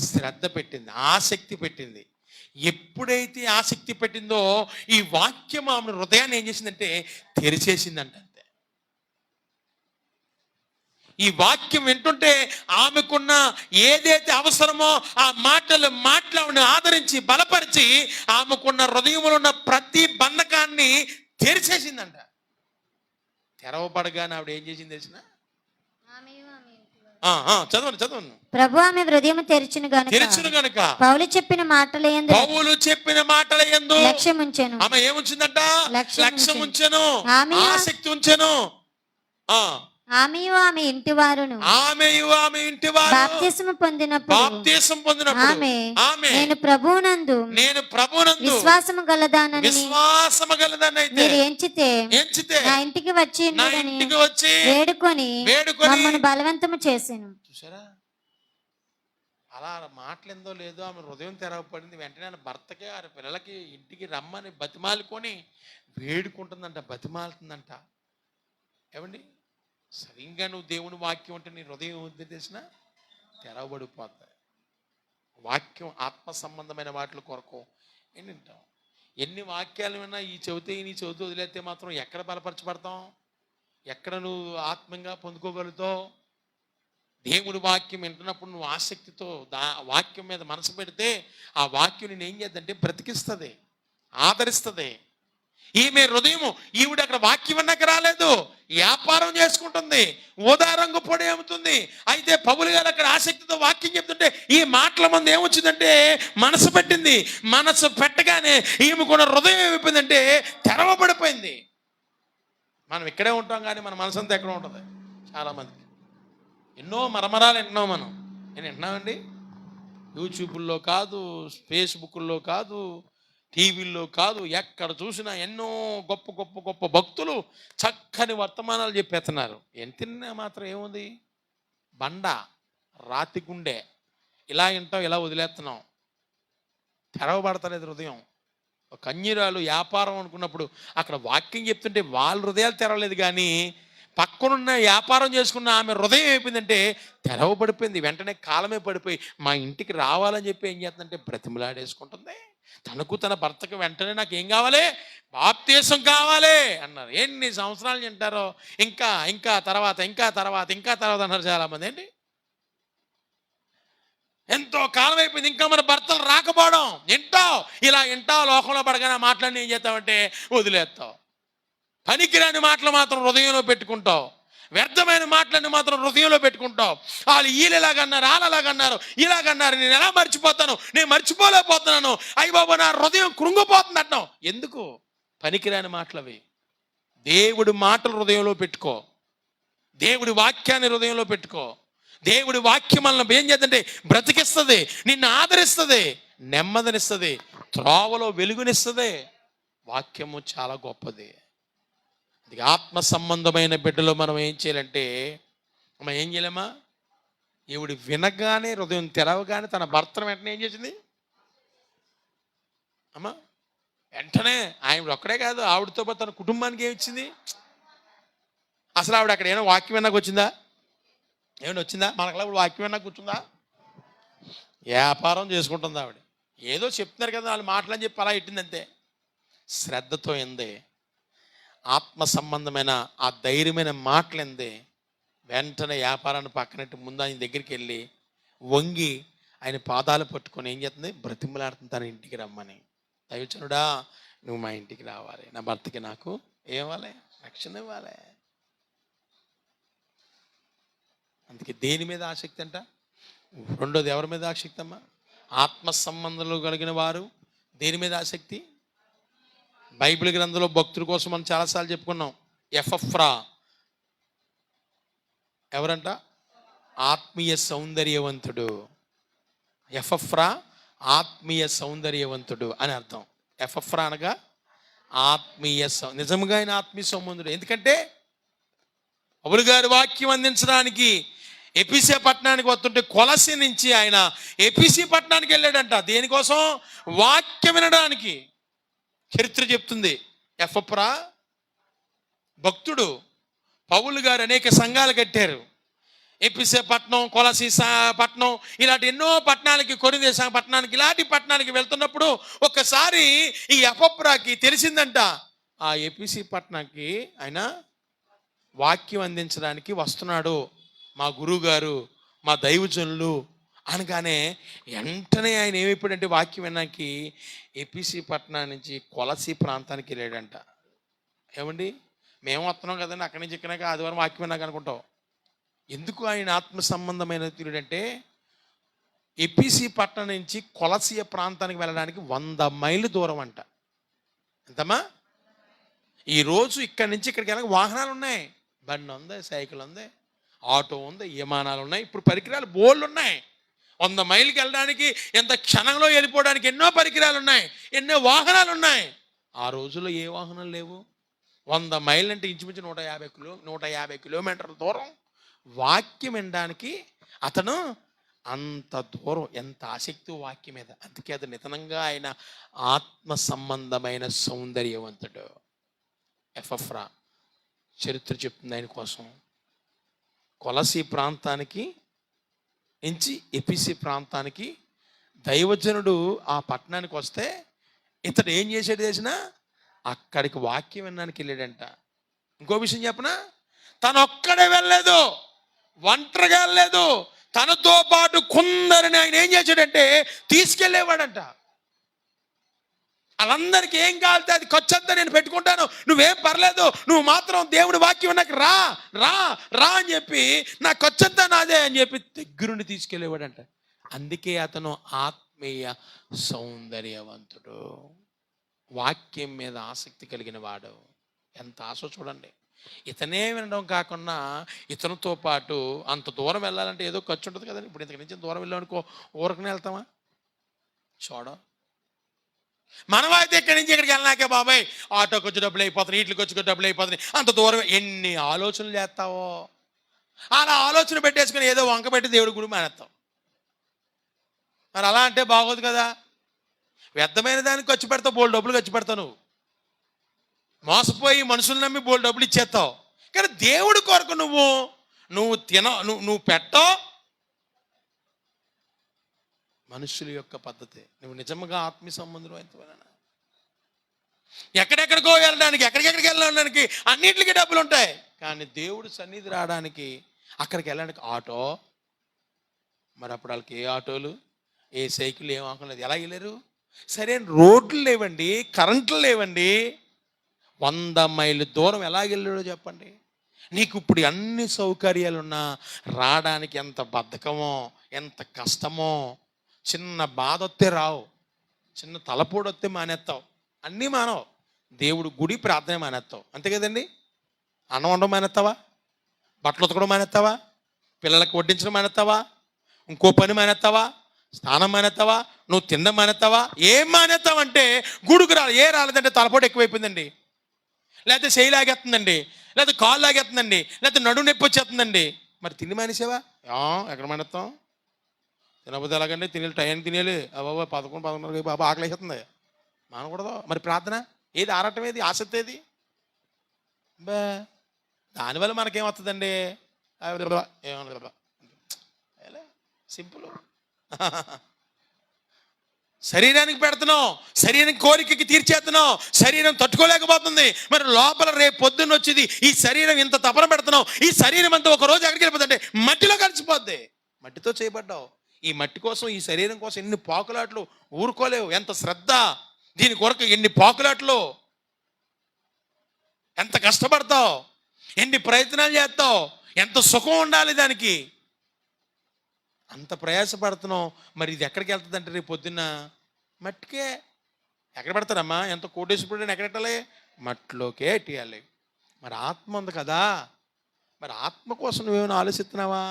శ్రద్ధ పెట్టింది, ఆసక్తి పెట్టింది. ఎప్పుడైతే ఆసక్తి పెట్టిందో ఈ వాక్యం ఆమె హృదయాన్ని ఏం చేసిందంటే తెరిచేసిందంట. అంతే. ఈ వాక్యం వింటుంటే ఆమెకున్న ఏదైతే అవసరమో ఆ మాటలు మాట్లాడి ఆదరించి బలపరిచి ఆమెకున్న హృదయంలో ఉన్న ప్రతి బంధకాన్ని తెరిచేసిందంట. తెరవబడగానే ఆవిడ ఏం చేసింది తెలిసిన? చదవండి. ప్రభు ఆమె హృదయం తెరిచిన గనుక పౌలు చెప్పిన మాటల యందు లక్ష్యముంచెను. ఆమె ఏముంచిందంట? లక్ష్యముంచెను, ఆసక్తి ఉంచెను. ఆమెయు ఆమె ఇంటి వారును బాప్తిసము పొందినప్పుడు ఆమె నేను ప్రభువునందు విశ్వాసము గలదానని మీరు ఎంచితే నా ఇంటికి వచ్చి వేడుకొని మమ్మల్ని బలవంతము చేసాను. చూసారా, అలా మాటలేందో లేదో ఆమె హృదయం తెరవబడింది. వెంటనే భర్తకి ఆ పిల్లలకి ఇంటికి రమ్మని బతిమాలుకొని వేడుకుంటుందంట, బతిమాలుతుందంట. ఏమండి, సరిగ్గా నువ్వు దేవుని వాక్యం అంటే నీ హృదయం ఉంది తెలిసిన తెరవబడిపోతాయి. వాక్యం ఆత్మ సంబంధమైన వాటి కొరకు ఎన్ని వింటాం, ఎన్ని వాక్యాలు విన్నా ఈ చెబితే వదిలేస్తే మాత్రం ఎక్కడ బలపరచబడతాం? ఎక్కడ నువ్వు ఆత్మంగా పొందుకోగలుగుతావు? దేవుడి వాక్యం వింటున్నప్పుడు నువ్వు ఆసక్తితో వాక్యం మీద మనసు పెడితే ఆ వాక్యం నేను ఏం చేద్దంటే బ్రతికిస్తుంది, ఆదరిస్తుంది. ఈమె హృదయము, ఈవిడ అక్కడ వాక్యం అన్నాక రాలేదు, వ్యాపారం చేసుకుంటుంది, ఓదారంగు పొడి అమ్ముతుంది. అయితే పౌలు గారు అక్కడ ఆసక్తితో వాక్యం చెప్తుంటే ఈ మాటల మంది ఏమొచ్చిందంటే మనసు పెట్టింది. మనసు పెట్టగానే ఈమె కూడా హృదయం ఏమైపోయిందంటే తెరవబడిపోయింది. మనం ఇక్కడే ఉంటాం కానీ మన మనసు అంతా ఎక్కడ ఉంటుంది? చాలామందికి ఎన్నో మరమరాలు వింటున్నాం. నేను వింటున్నామండి, యూట్యూబ్లో కాదు, ఫేస్బుక్లో కాదు, టీవీల్లో కాదు, ఎక్కడ చూసినా ఎన్నో గొప్ప గొప్ప గొప్ప భక్తులు చక్కని వర్తమానాలు చెప్పేస్తున్నారు. ఎంత మాత్రం ఏముంది? బండ, రాతి గుండె, ఇలా వింటాం, ఇలా వదిలేస్తున్నాం. తెరవబడతలేదు హృదయం. ఒక కన్యరాలు వ్యాపారం అనుకున్నప్పుడు అక్కడ వాక్యం చెప్తుంటే వాళ్ళ హృదయాలు తెరవలేదు, కానీ పక్కనున్న వ్యాపారం చేసుకున్న ఆమె హృదయం అయిపోయిందంటే తెరవబడిపోయింది. వెంటనే కాలమే పడిపోయి మా ఇంటికి రావాలని చెప్పి ఏం చేస్తుందంటే బ్రతిమలాడేసుకుంటుంది. తనకు తన భర్తకు వెంటనే నాకు ఏం కావాలి, బాప్తీసం కావాలి అన్నారు. ఎన్ని సంవత్సరాలు తింటారో, ఇంకా ఇంకా తర్వాత ఇంకా తర్వాత ఇంకా తర్వాత అన్నారు చాలామంది. ఏంటి ఎంతో కాలం అయిపోయింది, ఇంకా మన భర్తలు రాకపోవడం. వింటావు లోకంలో పడగానే మాట్లాడి ఏం చేస్తావంటే వదిలేస్తావు. పనికిరాని మాటలు మాత్రం హృదయంలో పెట్టుకుంటావు, వ్యర్థమైన మాటలన్నీ మాత్రం హృదయంలో పెట్టుకుంటావు. వాళ్ళు వీళ్ళు ఇలాగన్నారు, వాళ్ళు అలాగన్నారు, ఇలాగన్నారు, నేను ఎలా మర్చిపోతాను, నేను మర్చిపోలేకపోతున్నాను, అయ్య బాబా నా హృదయం కృంగిపోతుంది అంటాం. ఎందుకు? పనికిరాని మాటలు అవి. దేవుడి మాటలు హృదయంలో పెట్టుకో, దేవుడి వాక్యాన్ని హృదయంలో పెట్టుకో. దేవుడి వాక్యం మనల్ని ఏం చేద్దంటే బ్రతికిస్తుంది, నిన్ను ఆదరిస్తుంది, నెమ్మదినిస్తుంది, త్రోవలో వెలుగునిస్తుంది. వాక్యము చాలా గొప్పది. అది ఆత్మ సంబంధమైన బిడ్డలో మనం ఏం చేయాలంటే, మనం ఏం చేయలేమా, ఈవిడ వినగానే హృదయం తెరవగానే తన భర్తను వెంటనే ఏం చేసింది అమ్మా, వెంటనే ఆయన ఒక్కడే కాదు ఆవిడతో పాటు తన కుటుంబానికి ఏమి ఇచ్చింది. అసలు ఆవిడ అక్కడ ఏమైనా వాక్యం విన్నాక వచ్చిందా? ఏమైనా వచ్చిందా? మనకలా వాక్యం విన్నాక కూర్చుందా? వ్యాపారం చేసుకుంటుంది ఆవిడ. ఏదో చెప్తున్నారు కదా వాళ్ళు మాటలని చెప్పి అలా ఇట్టిందంతే. శ్రద్ధతో ఎందే, ఆత్మ సంబంధమైన ఆ ధైర్యమైన మాటలు ఎందే, వెంటనే వ్యాపారాన్ని పక్కనట్టు ముందు ఆయన దగ్గరికి వెళ్ళి వంగి ఆయన పాదాలు పట్టుకొని ఏం చేస్తుంది, బ్రతిమలాడుతుంది తన ఇంటికి రమ్మని. దైవజనుడా నువ్వు మా ఇంటికి రావాలి, నా భర్తకి నాకు ఏమివ్వాలి, రక్షణ ఇవ్వాలి. అందుకే దేని మీద ఆసక్తి అంట? రెండోది ఎవరి మీద ఆసక్తి అమ్మా? ఆత్మ సంబంధాలు కలిగిన వారు దేని మీద ఆసక్తి? బైబిల్ గ్రంథంలో భక్తుల కోసం మనం చాలాసార్లు చెప్పుకున్నాం. ఎఫ్రా ఎవరంట? ఆత్మీయ సౌందర్యవంతుడు. ఎఫ్రా ఆత్మీయ సౌందర్యవంతుడు అని అర్థం. ఎఫ్రా అనగా ఆత్మీయ నిజంగా ఆయన ఆత్మీయ సంబంధుడు. ఎందుకంటే పౌలు గారి వాక్యం అందించడానికి ఎపిసి పట్టణానికి వస్తుంటే కొలసి నుంచి ఆయన ఎపిసి పట్టణానికి వెళ్ళాడంట. దేనికోసం? వాక్యం వినడానికి. చరిత్ర చెప్తుంది ఎఫ్రా భక్తుడు. పౌలు గారు అనేక సంఘాలు కట్టారు. ఎపిసే పట్టణం, కొలసి పట్టణం, ఇలాంటి ఎన్నో పట్టణాలకి, కొరింథీ పట్టణానికి, ఇలాంటి పట్టణానికి వెళ్తున్నప్పుడు ఒక్కసారి ఈ ఎఫ్రాకి తెలిసిందంట ఆ ఎపిసి పట్టణానికి ఆయన వాక్యం అందించడానికి వస్తున్నాడు మా గురువు గారు, మా దైవజనులు అనగానే వెంటనే ఆయన ఏమైపోయాడంటే వాక్యం వినడానికి ఎపిసి పట్టణం నుంచి కొలసి ప్రాంతానికి వెళ్ళాడంట. ఏమండి మేము వస్తున్నాం కదండి, అక్కడి నుంచి ఇక్కడికి ఆదివారం వాక్యం విన్నాక అనుకుంటాం. ఎందుకు ఆయన ఆత్మ సంబంధమైన తీరుడంటే ఎపిసి పట్టణం నుంచి కొలసియ ప్రాంతానికి వెళ్ళడానికి 100 మైళ్ళు దూరం అంట. ఎంతమ్మా? ఈరోజు ఇక్కడి నుంచి ఇక్కడికి వెళ్ళక వాహనాలు ఉన్నాయి, బండి ఉంది, సైకిల్ ఉంది, ఆటో ఉంది, విమానాలు ఉన్నాయి, ఇప్పుడు పరికరాలు బోళ్ళు ఉన్నాయి. 100 మైళ్ళకి వెళ్ళడానికి, ఎంత క్షణంలో వెళ్ళిపోవడానికి ఎన్నో పరికరాలు ఉన్నాయి, ఎన్నో వాహనాలు ఉన్నాయి. ఆ రోజుల్లో ఏ వాహనాలు లేవు. 100 మైళ్ళు అంటే ఇంచుమించు 150 కిలోమీటర్ల దూరం వాక్యం వినడానికి అతను అంత దూరం, ఎంత ఆసక్తి వాక్యం మీద. అందుకే అది నితనంగా ఆయన ఆత్మ సంబంధమైన సౌందర్యవంతుడు. ఎఫ్రా చరిత్ర చెప్తుంది ఆయన కోసం. కొలసి ప్రాంతానికి నుంచి ఎపిసి ప్రాంతానికి దైవజనుడు ఆ పట్టణానికి వస్తే ఇతడు ఏం చేసాడు చేసినా అక్కడికి వాక్యం వినడానికి వెళ్ళాడంట. ఇంకో విషయం చెప్పనా, తను ఒక్కడే వెళ్ళలేదు, ఒంటరిగా వెళ్ళలేదు, తనతో పాటు కొందరిని ఆయన ఏం చేశాడంటే తీసుకెళ్ళేవాడంట. వాళ్ళందరికీ ఏం కావాలితే అది ఖర్చంతా నేను పెట్టుకుంటాను, నువ్వేం పర్లేదు, నువ్వు మాత్రం దేవుడి వాక్యం నాకు రా రా రా అని చెప్పి నా ఖర్చంతా నాదే అని చెప్పి దగ్గరుండి తీసుకెళ్ళేవాడంట. అందుకే అతను ఆత్మీయ సౌందర్యవంతుడు, వాక్యం మీద ఆసక్తి కలిగిన వాడు. ఎంత ఆశ చూడండి. ఇతనే వినడం కాకుండా ఇతనితో పాటు అంత దూరం వెళ్ళాలంటే ఏదో ఖర్చు ఉంటుంది కదండి. ఇప్పుడు ఇంతకు నుంచి దూరం వెళ్ళామనుకో ఊరకనే వెళ్తామా? చూడ మనమైతే ఇక్కడి నుంచి ఇక్కడికి వెళ్ళినాకే బాబాయ్ ఆటోకి వచ్చి డబ్బులు అయిపోతున్నాయి, వీటికి వచ్చి డబ్బులు అయిపోతున్నాయి, అంత దూరం ఎన్ని ఆలోచనలు చేస్తావో. అలా ఆలోచన పెట్టేసుకుని ఏదో వంక పెట్టి దేవుడి గుడి మానేస్తాం. మరి అలా అంటే బాగోదు కదా. వ్యర్థమైన దానికి ఖర్చు పెడతావు, బోల్ డబ్బులు ఖర్చు పెడతావు. నువ్వు మోసపోయి మనుషులు నమ్మి బోల్ డబ్బులు ఇచ్చేస్తావు, కానీ దేవుడి కొరకు నువ్వు పెట్టో మనుషుల యొక్క పద్ధతి. నువ్వు నిజంగా ఆత్మీయ సంబంధం అయితే ఎక్కడెక్కడికో వెళ్ళడానికి, ఎక్కడికెక్కడికి వెళ్ళడానికి అన్నింటికి డబ్బులు ఉంటాయి. కానీ దేవుడు సన్నిధి రావడానికి, అక్కడికి వెళ్ళడానికి ఆటో. మరి అప్పుడు వాళ్ళకి ఏ ఆటోలు, ఏ సైకిల్, ఏం ఆకలేదు. ఎలా వెళ్ళారు? సరైన రోడ్లు లేవండి, కరెంట్లు లేవండి. 100 మైళ్ళు దూరం ఎలా వెళ్ళాడో చెప్పండి. నీకు ఇప్పుడు అన్ని సౌకర్యాలున్నా రావడానికి ఎంత బద్ధకమో, ఎంత కష్టమో. చిన్న బాధ వస్తే రావు, చిన్న తలపోడు వస్తే మానేస్తావు, అన్నీ మానవు. దేవుడు గుడి ప్రార్థన మానేస్తావు, అంతే కదండి. అన్నం వండడం మానేస్తావా? బట్టలు ఉతకడం మానేస్తావా? పిల్లలకు వడ్డించడం మానేస్తావా? ఇంకో పని మానేస్తావా? స్నానం మానేస్తావా? నువ్వు తినడం మానేస్తావా? ఏం మానేస్తావంటే గుడికి రాలేదంటే తలపోటు ఎక్కువైపోయిందండి, లేకపోతే చేయి లాగేస్తుందండి, లేకపోతే కాలు లాగేస్తుందండి, లేకపోతే నడుము నొప్పి వచ్చేస్తుందండి. మరి తిండి మానేసావా? ఎక్కడ మానేస్తాం? తినకపోతే ఎలాగండి? టైంకి తినేయాలి. బాబా 11-11 బాబా ఆకలి వేసేస్తుంది, మానకూడదు. మరి ప్రార్థన ఏది? ఆరాటం ఏది? ఆసక్తి ఏది? బా దానివల్ల మనకేమవుతుందండి? సింపుల్. శరీరానికి పెడుతున్నాం, శరీరం కోరికకి తీర్చేస్తున్నాం, శరీరం తట్టుకోలేకపోతుంది. మరి లోపల రేపు పొద్దున్న వచ్చేది ఈ శరీరం ఇంత తపన పెడుతున్నాం, ఈ శరీరం అంతా ఒక రోజు ఎక్కడికి వెళ్ళిపోతుందంటే మట్టిలో కలిసిపోద్ది. మట్టితో చేయబడ్డావు. ఈ మట్టి కోసం, ఈ శరీరం కోసం ఎన్ని పాకులాట్లు, ఊరుకోలేవు. ఎంత శ్రద్ధ దీని కొరకు, ఎన్ని పాకులాట్లు, ఎంత కష్టపడతావు, ఎన్ని ప్రయత్నాలు చేస్తావు, ఎంత సుఖం ఉండాలి దానికి, అంత ప్రయాసపడుతున్నాం. మరి ఇది ఎక్కడికి వెళ్తుంది అంటే రేపు పొద్దున్న మట్టికే. ఎక్కడ పెడతారమ్మా? ఎంత కోటేశ్వరుడు ఎక్కడ పెట్టాలి? మట్టిలోకే ఎట్టియాలి. మరి ఆత్మ ఉంది కదా, మరి ఆత్మ కోసం నువ్వేమైనా ఆలోచిస్తున్నావా?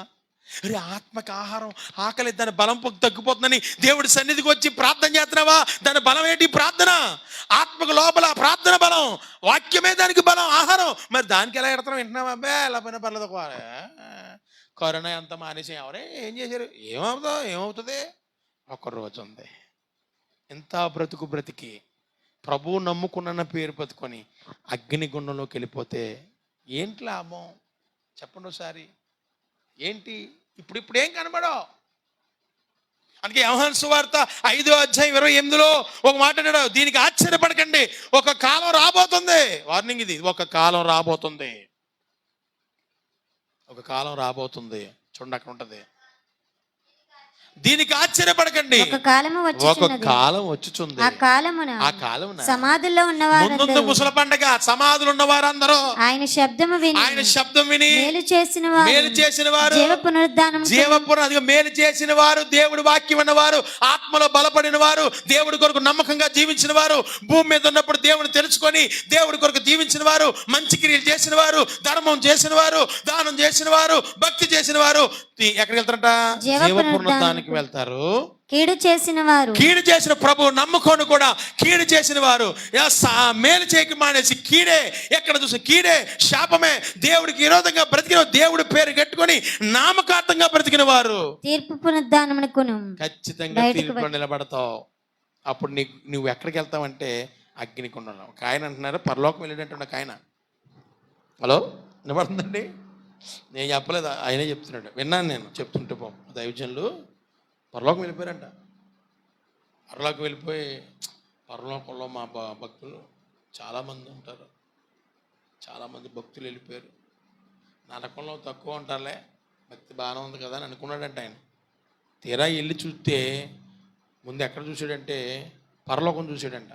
అరే ఆత్మకి ఆహారం, ఆకలి, దాని బలం తగ్గిపోతుందని దేవుడి సన్నిధికి వచ్చి ప్రార్థన చేస్తున్నావా? దాని బలం ఏంటి? ప్రార్థన. ఆత్మకు లోపల ప్రార్థన బలం, వాక్యమే దానికి బలం, ఆహారం. మరి దానికి ఎలా ఎడతాం? వింటున్నావా? అబ్బే ఎలా పైన పర్లేదు. కరోనా ఎంత మానేసి ఎవరే ఏం చేశారు? ఏమవుతుంది? ఒక్కరోజు ఉంది. ఎంత బ్రతికి ప్రభువు నమ్ముకున్న పేరు బతుకొని అగ్నిగుండంలోకి వెళ్ళిపోతే ఏంటి లాభం చెప్పండి ఒకసారి. ఏంటి? ఇప్పుడు ఏం కనబడవు. అందుకే యోహాను సువార్త 5:28 ఒక మాట అన్నాడు, దీనికి ఆశ్చర్యపడకండి, ఒక కాలం రాబోతుంది. వార్నింగ్ ఇది. ఒక కాలం రాబోతుంది, ఒక కాలం రాబోతుంది. చూడండి అక్కడ ఉంటది, దీనికి ఆశ్చర్యపడకండి, ఒక కాలం వచ్చుచుంది. ఆ కాలమున సమాధుల్లో ఉన్నవారు, ముసల పండగ, సమాధులు ఉన్నవారందరూ ఆయన శబ్దం విని మేలు చేసిన వారు, మేలు చేసిన వారు, దేవుడి వాక్యం ఉన్నవారు, ఆత్మలో బలపడిన వారు, దేవుడి కొరకు నమ్మకంగా జీవించిన వారు, భూమి మీద ఉన్నప్పుడు దేవుని తెలుసుకొని దేవుడి కొరకు జీవించిన వారు, మంచి క్రియలు చేసిన వారు, ధర్మం చేసిన వారు, దానం చేసిన వారు, భక్తి చేసిన వారు ఎక్కడికి వెళ్తారంట? జీవపునరుద్ధానానికి వెళ్తారు. కీడు చేసిన ప్రభు నమ్ముకొని కూడా కీడు చేసిన వారు, మేలు చేయక మానేసి కీడే, ఎక్కడ చూసి కీడే, శాపమే, దేవుడికి విరోధంగా బ్రతికిన, దేవుడి పేరు కట్టుకొని నామకార్థంగా బ్రతికిన వారు తీర్పు పునరుద్ధానమునకును ఖచ్చితంగా తీర్పులో నిలబడతావు. అప్పుడు నువ్వు ఎక్కడికి వెళ్తావంటే అగ్నికుండంలో. ఒక ఆయన అంటున్నారు పరలోకం వెళ్ళేటట్టు ఒక ఆయన. హలో వినపడుతుందండి? నేను చెప్పలేదు, ఆయనే చెప్తున్నాడు, విన్నాను నేను చెప్తుంటే. దైవజనులు పరలోకం వెళ్ళిపోయారంట. పరలోకం వెళ్ళిపోయి పరలోకంలో మా భక్తులు చాలామంది ఉంటారు, చాలామంది భక్తులు వెళ్ళిపోయారు. నరకంలో తక్కువ ఉంటారులే, భక్తి బాగానే ఉంది కదా అని అనుకున్నాడంట ఆయన. తీరా వెళ్ళి చూస్తే ముందు ఎక్కడ చూసాడంటే పరలోకం చూసాడంట.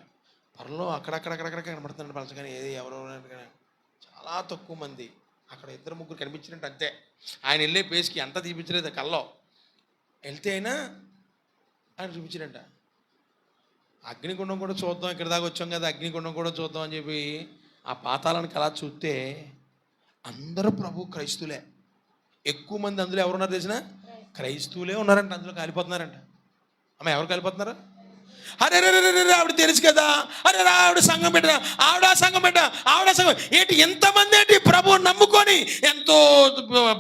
అక్కడక్కడక్కడక్కడ కనబడుతున్నాడు పలచగానే, ఏది ఎవరెవరు చాలా తక్కువ మంది. అక్కడ 2-3 కనిపించినట్టు అంతే. ఆయన వెళ్ళే పేస్కి అంతా చూపించలేదు, కల్లో వెళ్తే అయినా ఆయన చూపించాడంట. అగ్నిగుండం కూడా చూద్దాం, ఇక్కడ దాకా వచ్చాం కదా, అగ్నిగుండం కూడా చూద్దాం అని చెప్పి ఆ పాతాళానికి అలా చూస్తే అందరూ ప్రభు క్రైస్తులే. ఎక్కువ మంది అందులో ఎవరున్నారు తెలిసిన? క్రైస్తువులే ఉన్నారంట. అందులో కాలిపోతున్నారంట. అమ్మ ఎవరు కాలిపోతున్నారు? అరే ఆవిడ తెలుసు కదా, ఆవిడ సంఘం పెట్ట, ఆవిడ సంఘం ఏంటి ఎంతమంది ఏంటి ప్రభువు నమ్ముకొని ఎంతో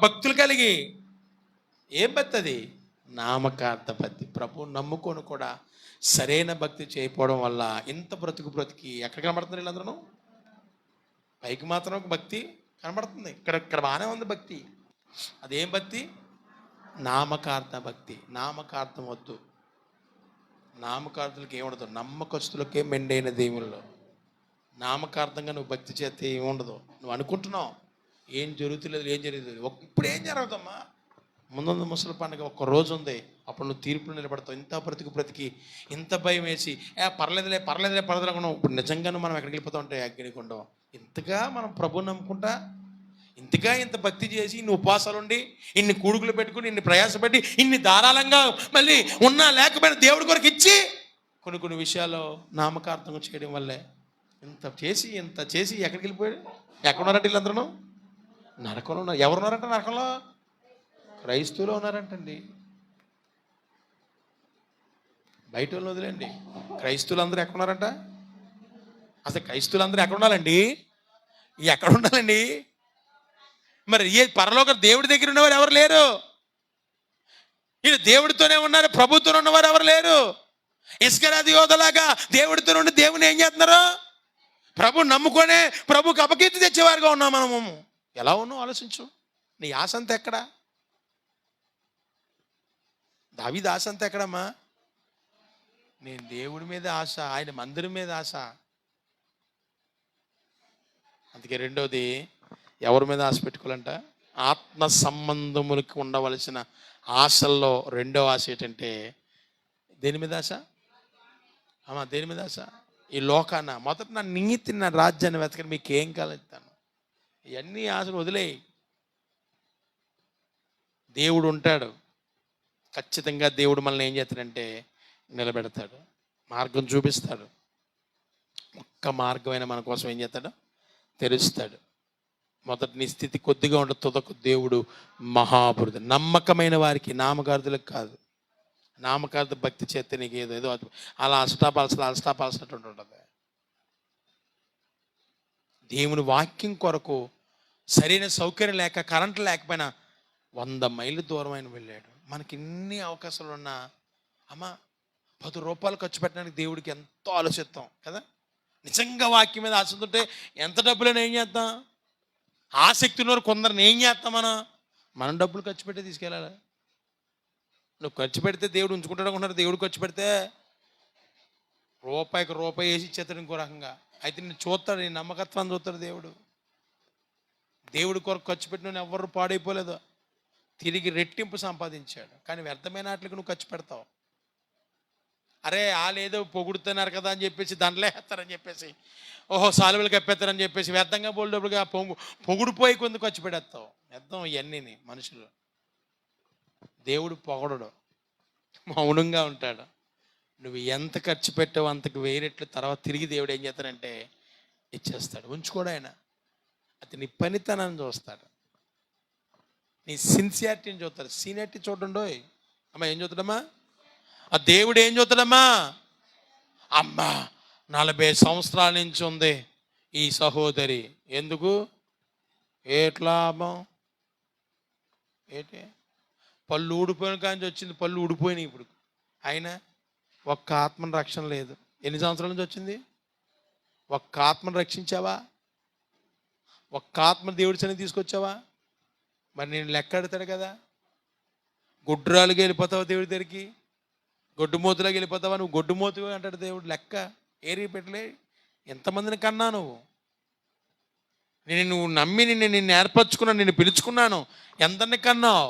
భక్తులు కలిగి. ఏం భక్తి అది? నామకార్థ భక్తి. ప్రభువు నమ్ముకొని కూడా సరైన భక్తి చేయకపోవడం వల్ల ఇంత బ్రతికి ఎక్కడ కనబడుతున్నారు వీళ్ళందరూ? పైకి మాత్రం భక్తి, కనబడుతుంది. ఇక్కడ ఇక్కడ బాగానే ఉంది భక్తి. అదేం భక్తి? నామకార్థ భక్తి. నామకార్థం వద్దు. నామకార్థులకి ఏముండదు, నమ్మకస్తులకే మెండైన దేవుళ్ళు. నామకార్థంగా నువ్వు భక్తి చేస్తే ఏముండదు. నువ్వు అనుకుంటున్నావు ఏం జరుగుతులేదు, ఏం జరుగుతుంది. ఇప్పుడు ఏం జరుగుతామ్మా? ముందు ముసలి పండుగ ఒక్క రోజు ఉంది, అప్పుడు నువ్వు తీర్పులు నిలబడతావు. ఇంత బ్రతికి ఇంత భయం వేసి పర్లేదులే పర్లేదులే ఇప్పుడు నిజంగానే మనం ఎక్కడికి వెళ్ళిపోతావు అంటే అగ్నిగుండం. ఇంతగా మనం ప్రభుని నమ్ముకుంటా, ఇంతగా ఇంత భక్తి చేసి ఇన్ని ఉపవాసాలు ఉండి ఇన్ని కూడుకులు పెట్టుకుని ఇన్ని ప్రయాసపెట్టి ఇన్ని ధారాళంగా మళ్ళీ ఉన్నా లేకపోయినా దేవుడి కొరకు ఇచ్చి కొన్ని విషయాలు నామకార్థంగా చేయడం వల్లే ఇంత చేసి ఎక్కడికి వెళ్ళిపోయాడు? ఎక్కడున్నారంటే వీళ్ళందరూ నరకంలో ఉన్నారు. ఎవరున్నారంట నరకంలో? క్రైస్తవులు ఉన్నారంటండి. బయట వాళ్ళు వదిలేండి, క్రైస్తవులు అందరూ ఎక్కడున్నారంట? అసలు క్రైస్తవులు అందరూ ఎక్కడ ఉండాలండి? ఎక్కడ ఉండాలండి? మరి ఏ పరలోక దేవుడి దగ్గర ఉన్నవారు ఎవరు లేరు. వీళ్ళు దేవుడితోనే ఉన్నారు, ప్రభుత్వం ఉన్నవారు ఎవరు లేరు. ఇస్కరియోతు యోధలాగా దేవుడితో ఉండి దేవుని ఏం చేస్తున్నారు? ప్రభు నమ్ముకొనే ప్రభుకి అపకీర్తి తెచ్చేవారుగా ఉన్నాం మనము. ఎలా ఉన్నావు ఆలోచించు. నీ ఆశ అంతా ఎక్కడా? దావీదు ఆశ అంతా ఎక్కడమ్మా? నేను దేవుడి మీద ఆశ, ఆయన మందిరం మీద ఆశ. అందుకే రెండోది ఎవరి మీద ఆశ పెట్టుకోవాలంట? ఆత్మ సంబంధములకు ఉండవలసిన ఆశల్లో రెండో ఆశ ఏంటంటే దేని మీద ఆశ? దేని మీద ఆశ? ఈ లోకాన మొదట నా నీతి నా రాజ్యాన్ని వెతకని మీకు ఏం కాలేస్తాను. ఇవన్నీ ఆశలు వదిలేయి. దేవుడు ఉంటాడు, ఖచ్చితంగా దేవుడు మనల్ని ఏం చేస్తాడంటే నిలబెడతాడు, మార్గం చూపిస్తాడు. ఒక్క మార్గమైన మన కోసం ఏం చేస్తాడు? తెరుస్తాడు. మొదటి నీ స్థితి కొద్దిగా ఉండదు, తుదకు దేవుడు మహాపురుడు. నమ్మకమైన వారికి, నామకార్థులకు కాదు. నామకార్థ భక్తి చేస్తే నీకు ఏదో అలా అలసటాపాల్సినట్టు ఉంటుంది. దేవుని వాక్యం కొరకు సరైన సౌకర్యం లేక, కరెంటు లేకపోయినా 100 మైళ్ళు దూరం ఆయన వెళ్ళాడు. మనకి ఇన్ని అవకాశాలు ఉన్నా అమ్మ 10 రూపాయలు ఖర్చు పెట్టడానికి దేవుడికి ఎంతో ఆలోచిస్తాం కదా. నిజంగా వాక్యం మీద ఆశ ఉంటే ఎంత డబ్బులైనా ఏం చేద్దాం? ఆసక్తి ఉన్నవారు కొందరిని ఏం చేస్తాం? మనం డబ్బులు ఖర్చు పెట్టి తీసుకెళ్ళాలి. నువ్వు ఖర్చు పెడితే దేవుడు ఉంచుకుంటాడు అనుకుంటున్నారు. దేవుడు ఖర్చు పెడితే రూపాయికి రూపాయి వేసి ఇచ్చేస్తాడు ఇంకో రకంగా. అయితే నేను చూస్తాడు, నీ నమ్మకత్వాన్ని చూస్తాడు దేవుడు. దేవుడి కొరకు ఖర్చు పెట్టిన ఎవరు పాడైపోలేదు, తిరిగి రెట్టింపు సంపాదించాడు. కానీ వ్యర్థమైన వాటికి నువ్వు ఖర్చు పెడతావు. అరే వాళ్ళేదో పొగుడుతున్నారు కదా అని చెప్పేసి దండలే వేస్తారని చెప్పేసి, ఓహో సాలువలు కప్పేస్తారని చెప్పేసి వ్యర్థంగా బోల్డబ్బులుగా పొగుడుపోయి కొంత ఖర్చు పెడతావు. వ్యర్థం ఇవన్నీ మనుషులు. దేవుడు పొగడడు, మౌనంగా ఉంటాడు. నువ్వు ఎంత ఖర్చు పెట్టావు అంతకు 1000 రెట్లు తర్వాత తిరిగి దేవుడు ఏం చేస్తాడంటే ఇచ్చేస్తాడు. ఉంచుకోడు ఆయన. అది నీ పనితనాన్ని చూస్తాడు, నీ సిన్సియారిటీని చూస్తాడు. సీనియారిటీ చూడండి అమ్మా. ఏం చూస్తాడమ్మా? ఆ దేవుడు ఏం చూస్తాడమ్మా? అమ్మా 40 సంవత్సరాల నుంచి ఉంది ఈ సహోదరి, ఎందుకు ఏట్లా ఏంటి పళ్ళు ఊడిపోయిన కానీ వచ్చింది, పళ్ళు ఊడిపోయినాయి ఇప్పుడు. అయినా ఒక్క ఆత్మను రక్షణ లేదు. ఎన్ని సంవత్సరాల నుంచి వచ్చింది? ఒక్క ఆత్మను రక్షించావా? ఒక్క ఆత్మ దేవుడి సన్ని తీసుకొచ్చావా? మరి నేను లెక్క అడతాడు కదా. గుడ్రాలుగా వెళ్ళిపోతావా దేవుడి దగ్గరికి? గొడ్డుమూతులాగా వెళ్ళిపోతావా? నువ్వు గొడ్డుమూతు అంటాడు దేవుడు. లెక్క ఏరి పెట్టలే. ఎంతమందిని కన్నా నువ్వు? నువ్వు నమ్మి నిన్ను ఏర్పరచుకున్నాను, నిన్ను పిలుచుకున్నాను. ఎందరిని కన్నావు?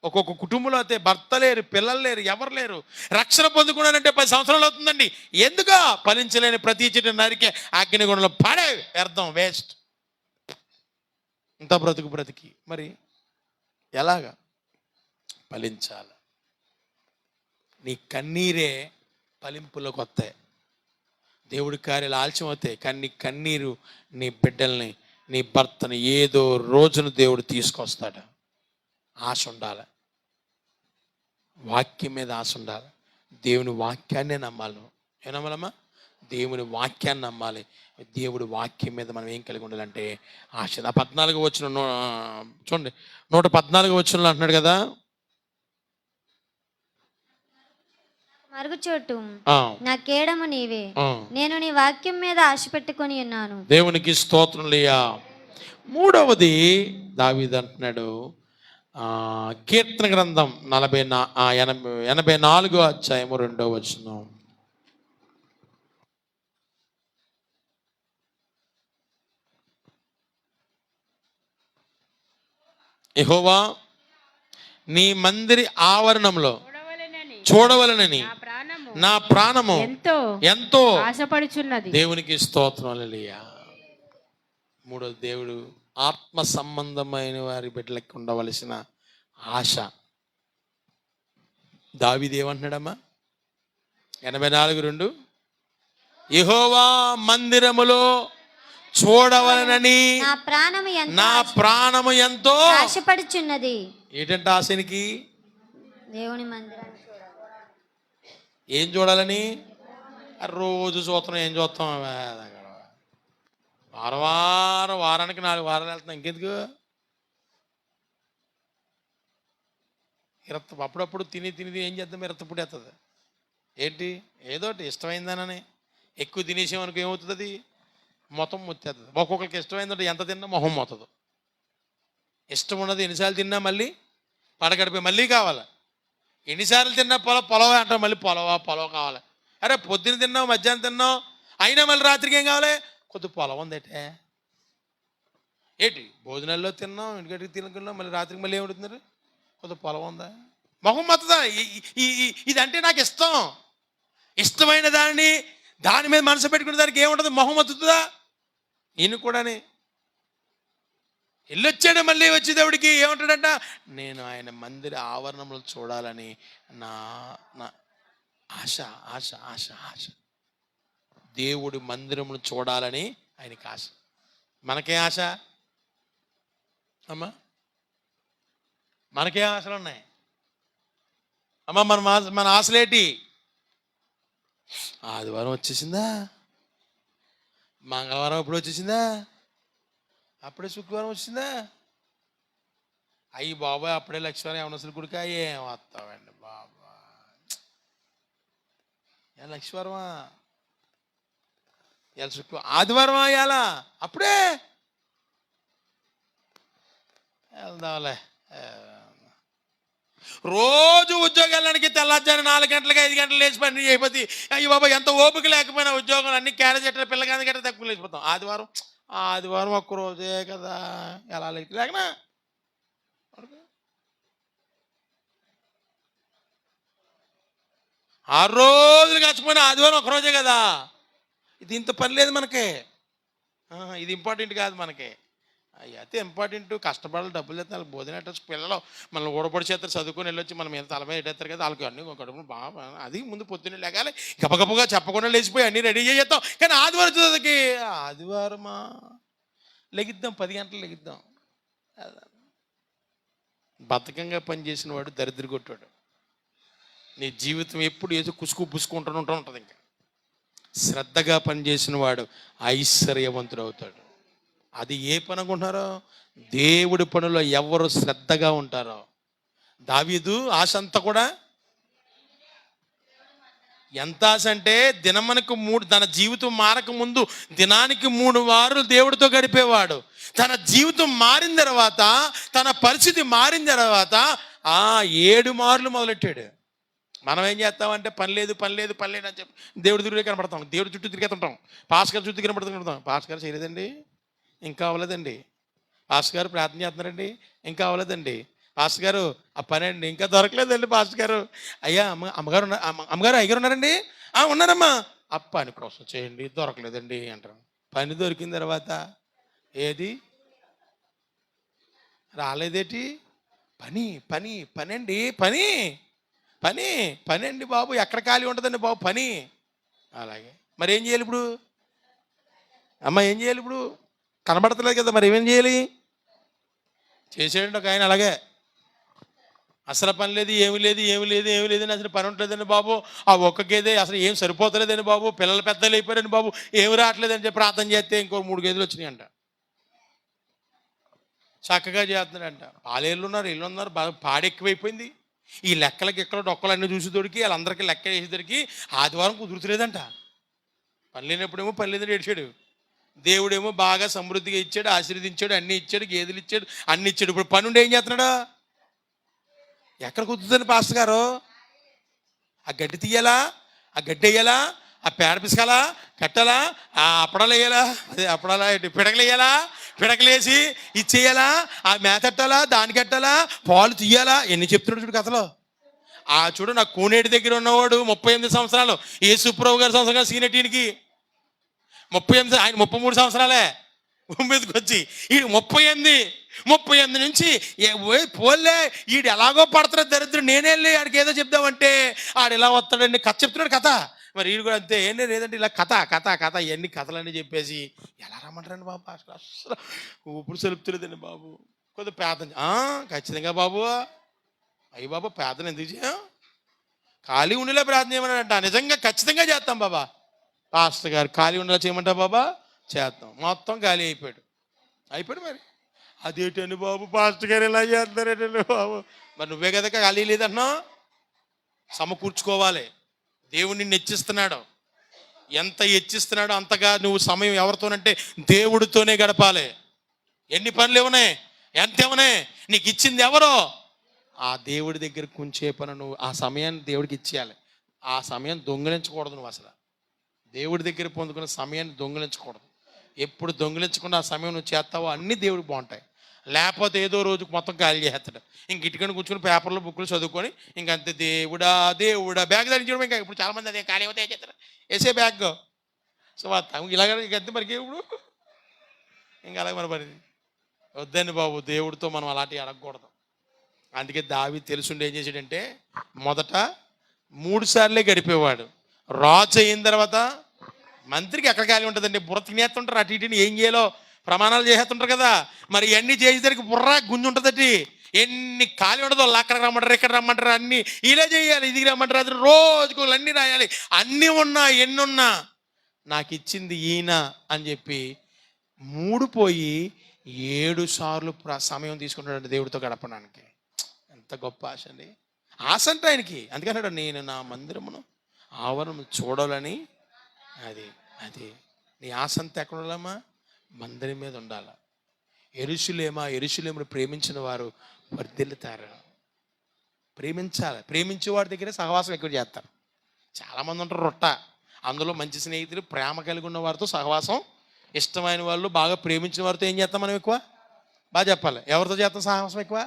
ఒక్కొక్క కుటుంబంలో అయితే భర్త లేరు, పిల్లలు లేరు, ఎవరు లేరు. రక్షణ పొందుకున్నానంటే 10 సంవత్సరాలు అవుతుందండి. ఎందుకు? ఫలించలేని ప్రతి చెట్టు నరికే అగ్నిగుండంలో పడే, వ్యర్థం, వేస్ట్. ఇంత బ్రతికి మరి ఎలాగా ఫలించాలి? నీ కన్నీరే ఫలింపులోకి వస్తాయి. దేవుడి కార్యాలు ఆలస్యం అవుతాయి, కానీ నీ కన్నీరు నీ బిడ్డల్ని, నీ భర్తని ఏదో రోజున దేవుడు తీసుకొస్తాడు. ఆశ ఉండాలి, వాక్యం మీద ఆశ ఉండాలి. దేవుని వాక్యాన్నే నమ్మాలి. ఏం నమ్మాలమ్మా? దేవుని వాక్యాన్ని నమ్మాలి. దేవుడి వాక్యం మీద మనం ఏం కలిగి ఉండాలంటే ఆశ. 14వ వచనం చూడండి, 114వ వచనంలో అంటున్నాడు కదా, మరుగుచోటు నా కేడము నీవే, నేను నీ వాక్యం మీద ఆశ పెట్టుకొని ఉన్నాను. దేవునికి స్తోత్రం లేయా. మూడవది దావీదు అంటున్నాడు, కీర్తన గ్రంథం 84 అధ్యాయము 2వ వచనం. యెహోవా నీ మందిరి ఆవరణంలో చూడవలనని నా ప్రాణము ఎంతో ఆశపడుచున్నది. దేవునికి స్తోత్రం. హల్లెలూయా. మూడోది, దేవుడు ఆత్మ సంబంధమైన వారి బిడ్డలకి ఉండవలసిన ఆశ. దావీదు ఏమంటున్నాడమ్మా? 84:2, యెహోవా మందిరములో చూడవలనని నా ప్రాణము ఎంతో ఆశపడుచున్నది. ఏంటంటే ఆశనికి? దేవుని మందిరాన్ని ఏం చూడాలని? రోజు చూస్తున్నాం. ఏం చూస్తాం? వారానికి 4 వారాలు వెళ్తున్నాం. ఇంకెందుకు? అప్పుడప్పుడు తిని ఏం చేద్దాం? ఇరత్తప్పుడు ఎత్తది ఏంటి? ఏదోటి ఇష్టమైందనని ఎక్కువ తినేసామనుకో ఏమవుతుంది? అది మొత్తం ముత్తేస్తుంది. ఒక్కొక్కరికి ఇష్టమైందంటే ఎంత తిన్నా మొహం మొత్తదు. ఇష్టం ఉన్నది ఎన్నిసార్లు తిన్నా మళ్ళీ పడగడిపోయి మళ్ళీ కావాలి. ఎన్నిసార్లు తిన్నా పొలవ అంటాం, మళ్ళీ పొలవ కావాలి. అరే పొద్దున్న తిన్నావు, మధ్యాహ్నం తిన్నావు, అయినా మళ్ళీ రాత్రికి ఏం కావాలి? కొద్ది పొలం ఉందటే. ఏంటి భోజనాల్లో తిన్నాం, ఇంటికి తినకున్నాం, మళ్ళీ రాత్రికి మళ్ళీ ఏమవుతున్నారు? కొద్ది పొలం ఉందా? మొహం మొత్తదా? ఇదంటే నాకు ఇష్టం. ఇష్టమైన దాని మీద మనసు పెట్టుకునే దానికి ఏముంటుంది? మొహం మొత్తుతుందా? ఈయన కూడానే వెళ్ళొచ్చాడు. మళ్ళీ వచ్చేదేవుడికి ఏమంటాడంట? నేను ఆయన మందిర ఆవరణంలో చూడాలని నా ఆశ ఆశ ఆశ ఆశ. దేవుడి మందిరమును చూడాలని ఆయనకి ఆశ. మనకే ఆశ అమ్మా? మనకే ఆశలు ఉన్నాయి అమ్మా? మన ఆశలేటి? ఆదివారం వచ్చేసిందా? మంగళవారం ఎప్పుడు వచ్చేసిందా? అప్పుడే శుక్రవారం వచ్చిందా? అయ్యి బాబాయ్ అప్పుడే లక్ష్మీవారం ఏమన్నా గుడికా? ఏం వస్తామండి బాబా, లక్ష్మీవారమా? ఇలా శుక్రవారం ఆదివారమా? ఇవాళ అప్పుడే వెళ్దాంలే. రోజు ఉద్యోగాలకి తెల్లారి 4 గంటలకి 5 గంటలు లేచి పని చేయకపోతే అయ్యి బాబా ఎంత ఓపిక లేకపోయినా ఉద్యోగం అన్ని క్యారేజ్ గట్ట పిల్లగాని గట్ట తక్కువ లేచిపోతాం. ఆదివారం ఒక్కరోజే కదా, ఎలా లేకనా 6 రోజులు గడిచిపోయినా ఆదివారం ఒక్కరోజే కదా. ఇది ఇంత పని లేదు మనకి. ఇది ఇంపార్టెంట్ కాదు మనకి. అయితే ఇంపార్టెంట్. కష్టపడాలి, డబ్బులు అయితే వాళ్ళకి భోజనం పెట్టచ్చు. పిల్లలు మనల్ని ఊడపడి చేస్తారు, చదువుకొని వెళ్ళొచ్చి మన మీద తల మీద ఎట్టేస్తారు కదా, వాళ్ళకి అన్నీ కడుపు బాగా. అది ముందు పొద్దున్నే లేగాలి, గబగబగా చెప్పకుండా లేచిపోయి అన్నీ రెడీ చేస్తాం. కానీ ఆదివారం చదువుకి ఆదివారమా? లెగిద్దాం, 10 గంటలు లెగిద్దాం. బద్ధకంగా పనిచేసిన వాడు దరిద్ర కొట్టాడు. నీ జీవితం ఎప్పుడు ఏదో పుసుకుంటూ ఉంటుంది. ఇంకా శ్రద్ధగా పనిచేసిన వాడు ఐశ్వర్యవంతుడు అవుతాడు. అది ఏ పని అనుకుంటున్నారో? దేవుడి పనిలో ఎవరు శ్రద్ధగా ఉంటారో. దావీదు ఆశ అంతా కూడా ఎంత ఆశ అంటే దినమనకు 3, తన జీవితం మారక ముందు దినానికి 3 వారాలు దేవుడితో గడిపేవాడు. తన జీవితం మారిన తర్వాత, తన పరిస్థితి మారిన తర్వాత 7 మార్లు మొదలెట్టాడు. మనం ఏం చేస్తామంటే పని లేదు అని చెప్పి దేవుడి చుట్టూ కనపడతాం, దేవుడి చుట్టూ తిరిగేస్తుంటాం, పాస్టర్ చుట్టూ కనపడుతుంటాం. పాస్టర్ గారు చేయలేదండి, ఇంకా అవ్వలేదండి. పాస్టర్ గారు ప్రార్థన చేస్తున్నారండి, ఇంకా అవ్వలేదండి. పాస్టర్ గారు ఆ పని అండి ఇంకా దొరకలేదండి. పాస్టర్ గారు అయ్యా అమ్మగారు అయ్యగారు ఉన్నారండి? ఉన్నారమ్మా. ఆ పని కోసం చేయండి, దొరకలేదండి అంటారు. పని దొరికిన తర్వాత ఏది రాలేదేటి? పని అండి, పని అండి బాబు. ఎక్కడ ఖాళీ ఉంటుందండి బాబు పని. అలాగే మరి ఏం చేయాలి ఇప్పుడు? ఏం చేయాలి ఇప్పుడు? కనబడతలేదు కదా, మరి ఏమేం చేయాలి? చేసేయండి ఒక ఆయన అలాగే, అసలు పని లేదు, ఏమి లేదు అసలు పని ఉంటుందండి బాబు. ఆ ఒక్క గేదె అసలు ఏం సరిపోతలేదండి బాబు, పిల్లలు పెద్దలు అయిపోయారండి బాబు, ఏమి రావట్లేదని చెప్పి ప్రార్థన చేస్తే ఇంకో 3 గేదెలు వచ్చినాయంట. చక్కగా చేస్తున్నాడంట. పాలేళ్ళు ఉన్నారు, ఇల్లు ఉన్నారు, బాగా పాడెక్కువైపోయింది. ఈ లెక్కలకి ఎక్కడ డొక్కలు అన్నీ చూసి దొరికి వాళ్ళందరికీ లెక్క వేసి దొరికి ఆదివారం కుదురుతులేదంట. పని లేనప్పుడేమో పని లేదని ఏడ్చాడు, దేవుడేమో బాగా సమృద్ధిగా ఇచ్చాడు, ఆశీర్వదించాడు, అన్ని ఇచ్చాడు, గేదెలు ఇచ్చాడు, అన్ని ఇచ్చాడు. ఇప్పుడు పనుండి ఏం చేస్తున్నాడు? ఎక్కడ కుదురుతుంది పాస్టర్ గారు? ఆ గడ్డి తీయాలా, ఆ గడ్డి వేయాలా, ఆ పేడ పిసకాలా, కట్టాలా, ఆ అప్పడాలు వేయాలా, అదే అప్పడాలా, పిడకలు వేయాలా, పిడకలేసి ఇచ్చేయాలా, ఆ మేతట్టాలా, దానికి కట్టాలా, పాలు తీయాలా, ఎన్ని చెప్తున్నాడు చూడు కథలో. ఆ చూడు, నా కోనేటి దగ్గర ఉన్నవాడు 38 సంవత్సరాలు, ఏ సుప్రభు గారి సంవత్సరం సీనియర్టీనికి 38, ఆయన 33 సంవత్సరాలే మీదకి వచ్చి, ఈడు 38 నుంచి పోలే ఈడు ఎలాగో పడతాడు దరిద్రుడు, నేనే వెళ్ళి ఆడికి ఏదో చెప్దామంటే ఆడు ఎలా వస్తాడండి, కథ చెప్తున్నాడు కథ. మరి వీడు కూడా అంతే, ఏంటి లేదంటే ఇలా కథ కథ కథ ఇవన్నీ కథలన్నీ చెప్పేసి ఎలా రమ్మంటారండి బాబు? అసలు ఊపిరి సెలుపుతులేదండి బాబు. కొద్దిగా ప్రార్థన, ఖచ్చితంగా బాబు. అయ్యి బాబా ప్రార్థన ఎందుకు చేయం? ఖాళీ ఉండేలా ప్రార్థన చేయమన్నాడంట. నిజంగా ఖచ్చితంగా చేస్తాం బాబా. పాస్టర్ గారు ఖాళీ ఉండేలా చేయమంటా బాబా, చేస్తాం. మొత్తం ఖాళీ అయిపోయాడు. మరి అదేంటండి బాబు, పాస్టర్ గారు ఎలా చేస్తారండి బాబు? మరి నువ్వే కదా ఖాళీ లేదన్నావు. సమకూర్చుకోవాలి. దేవుడు నిన్ను హెచ్చిస్తున్నాడు. ఎంత హెచ్చిస్తున్నాడో అంతగా నువ్వు సమయం ఎవరితోనంటే దేవుడితోనే గడపాలి. ఎన్ని పనులు ఏమన్నాయి, ఎంత ఏమన్నాయి, నీకు ఇచ్చింది ఎవరో ఆ దేవుడి దగ్గర కొంచే పని నువ్వు ఆ సమయాన్ని దేవుడికి ఇచ్చేయాలి. ఆ సమయం దొంగిలించకూడదు. నువ్వు అసలు దేవుడి దగ్గర పొందుకున్న సమయాన్ని దొంగిలించకూడదు. ఎప్పుడు దొంగిలించకుండా ఆ సమయం నువ్వు చేస్తావో అన్నీ దేవుడికి బాగుంటాయి. లేకపోతే ఏదో రోజుకు మొత్తం ఖాళీ చేస్తాడు. ఇంక ఇటుకని కూర్చుని పేపర్లో బుక్లు చదువుకొని ఇంకంతే దేవుడా దేవుడా బ్యాగ్ ధరించడం. ఇంకా ఇప్పుడు చాలామంది అదే ఖాళీ అవుతాయి చేస్తారు, వేసే బ్యాగ్. సో ఇలాగ ఇంకంతే మరికి ఇప్పుడు ఇంకా అలాగే మన పని వద్దండి బాబు. దేవుడితో మనం అలాంటివి అడగకూడదు. అందుకే దావీదు తెలుసుండి ఏం చేసాడంటే, మొదట 3 సార్లే గడిపేవాడు. రాజు అయిన తర్వాత మంత్రికి ఎక్కడ ఖాళీ ఉంటుందండి? బుర్ర తినేస్తుంటారు, అటు ఇటుని ఏం చేయాలో ప్రమాణాలు చేసేస్తుంటారు కదా. మరి ఇవన్నీ చేసేసరికి బుర్ర గుంజు ఉంటుందటి. ఎన్ని ఖాళీ ఉండదు. అక్కడ రమ్మంటారు, ఇక్కడ రమ్మంటారు, అన్నీ ఇలా చేయాలి, ఇది రమ్మంటారు, అది రోజుకు అన్నీ రాయాలి. అన్నీ ఉన్నా ఎన్నున్నా నాకు ఇచ్చింది ఈయన అని చెప్పి 3 పోయి 7 సార్లు సమయం తీసుకుంటాడు దేవుడితో గడపడానికి. ఎంత గొప్ప ఆశ అండి. ఆశ అంటే ఆయనకి. అందుకన్నాడు, నేను నా మందిరమును ఆవరణం చూడాలని. అది అది నీ ఆశ అంతా ఎక్కడ ఉండాలమ్మా? మందిరం మీద ఉండాల. యెరూషలేమును ప్రేమించిన వారు వర్ధిల్లుతారు. ప్రేమించాలి. ప్రేమించే వాడి దగ్గరే సహవాసం ఎక్కువ చేస్తారు. చాలామంది ఉంటారు రొట్ట. అందులో మంచి స్నేహితులు, ప్రేమ కలిగి ఉన్న వారితో సహవాసం, ఇష్టమైన వాళ్ళు, బాగా ప్రేమించిన వారితో ఏం చేస్తాం మనం ఎక్కువ? బాగా చెప్పాలి. ఎవరితో చేస్తాం సహవాసం ఎక్కువ?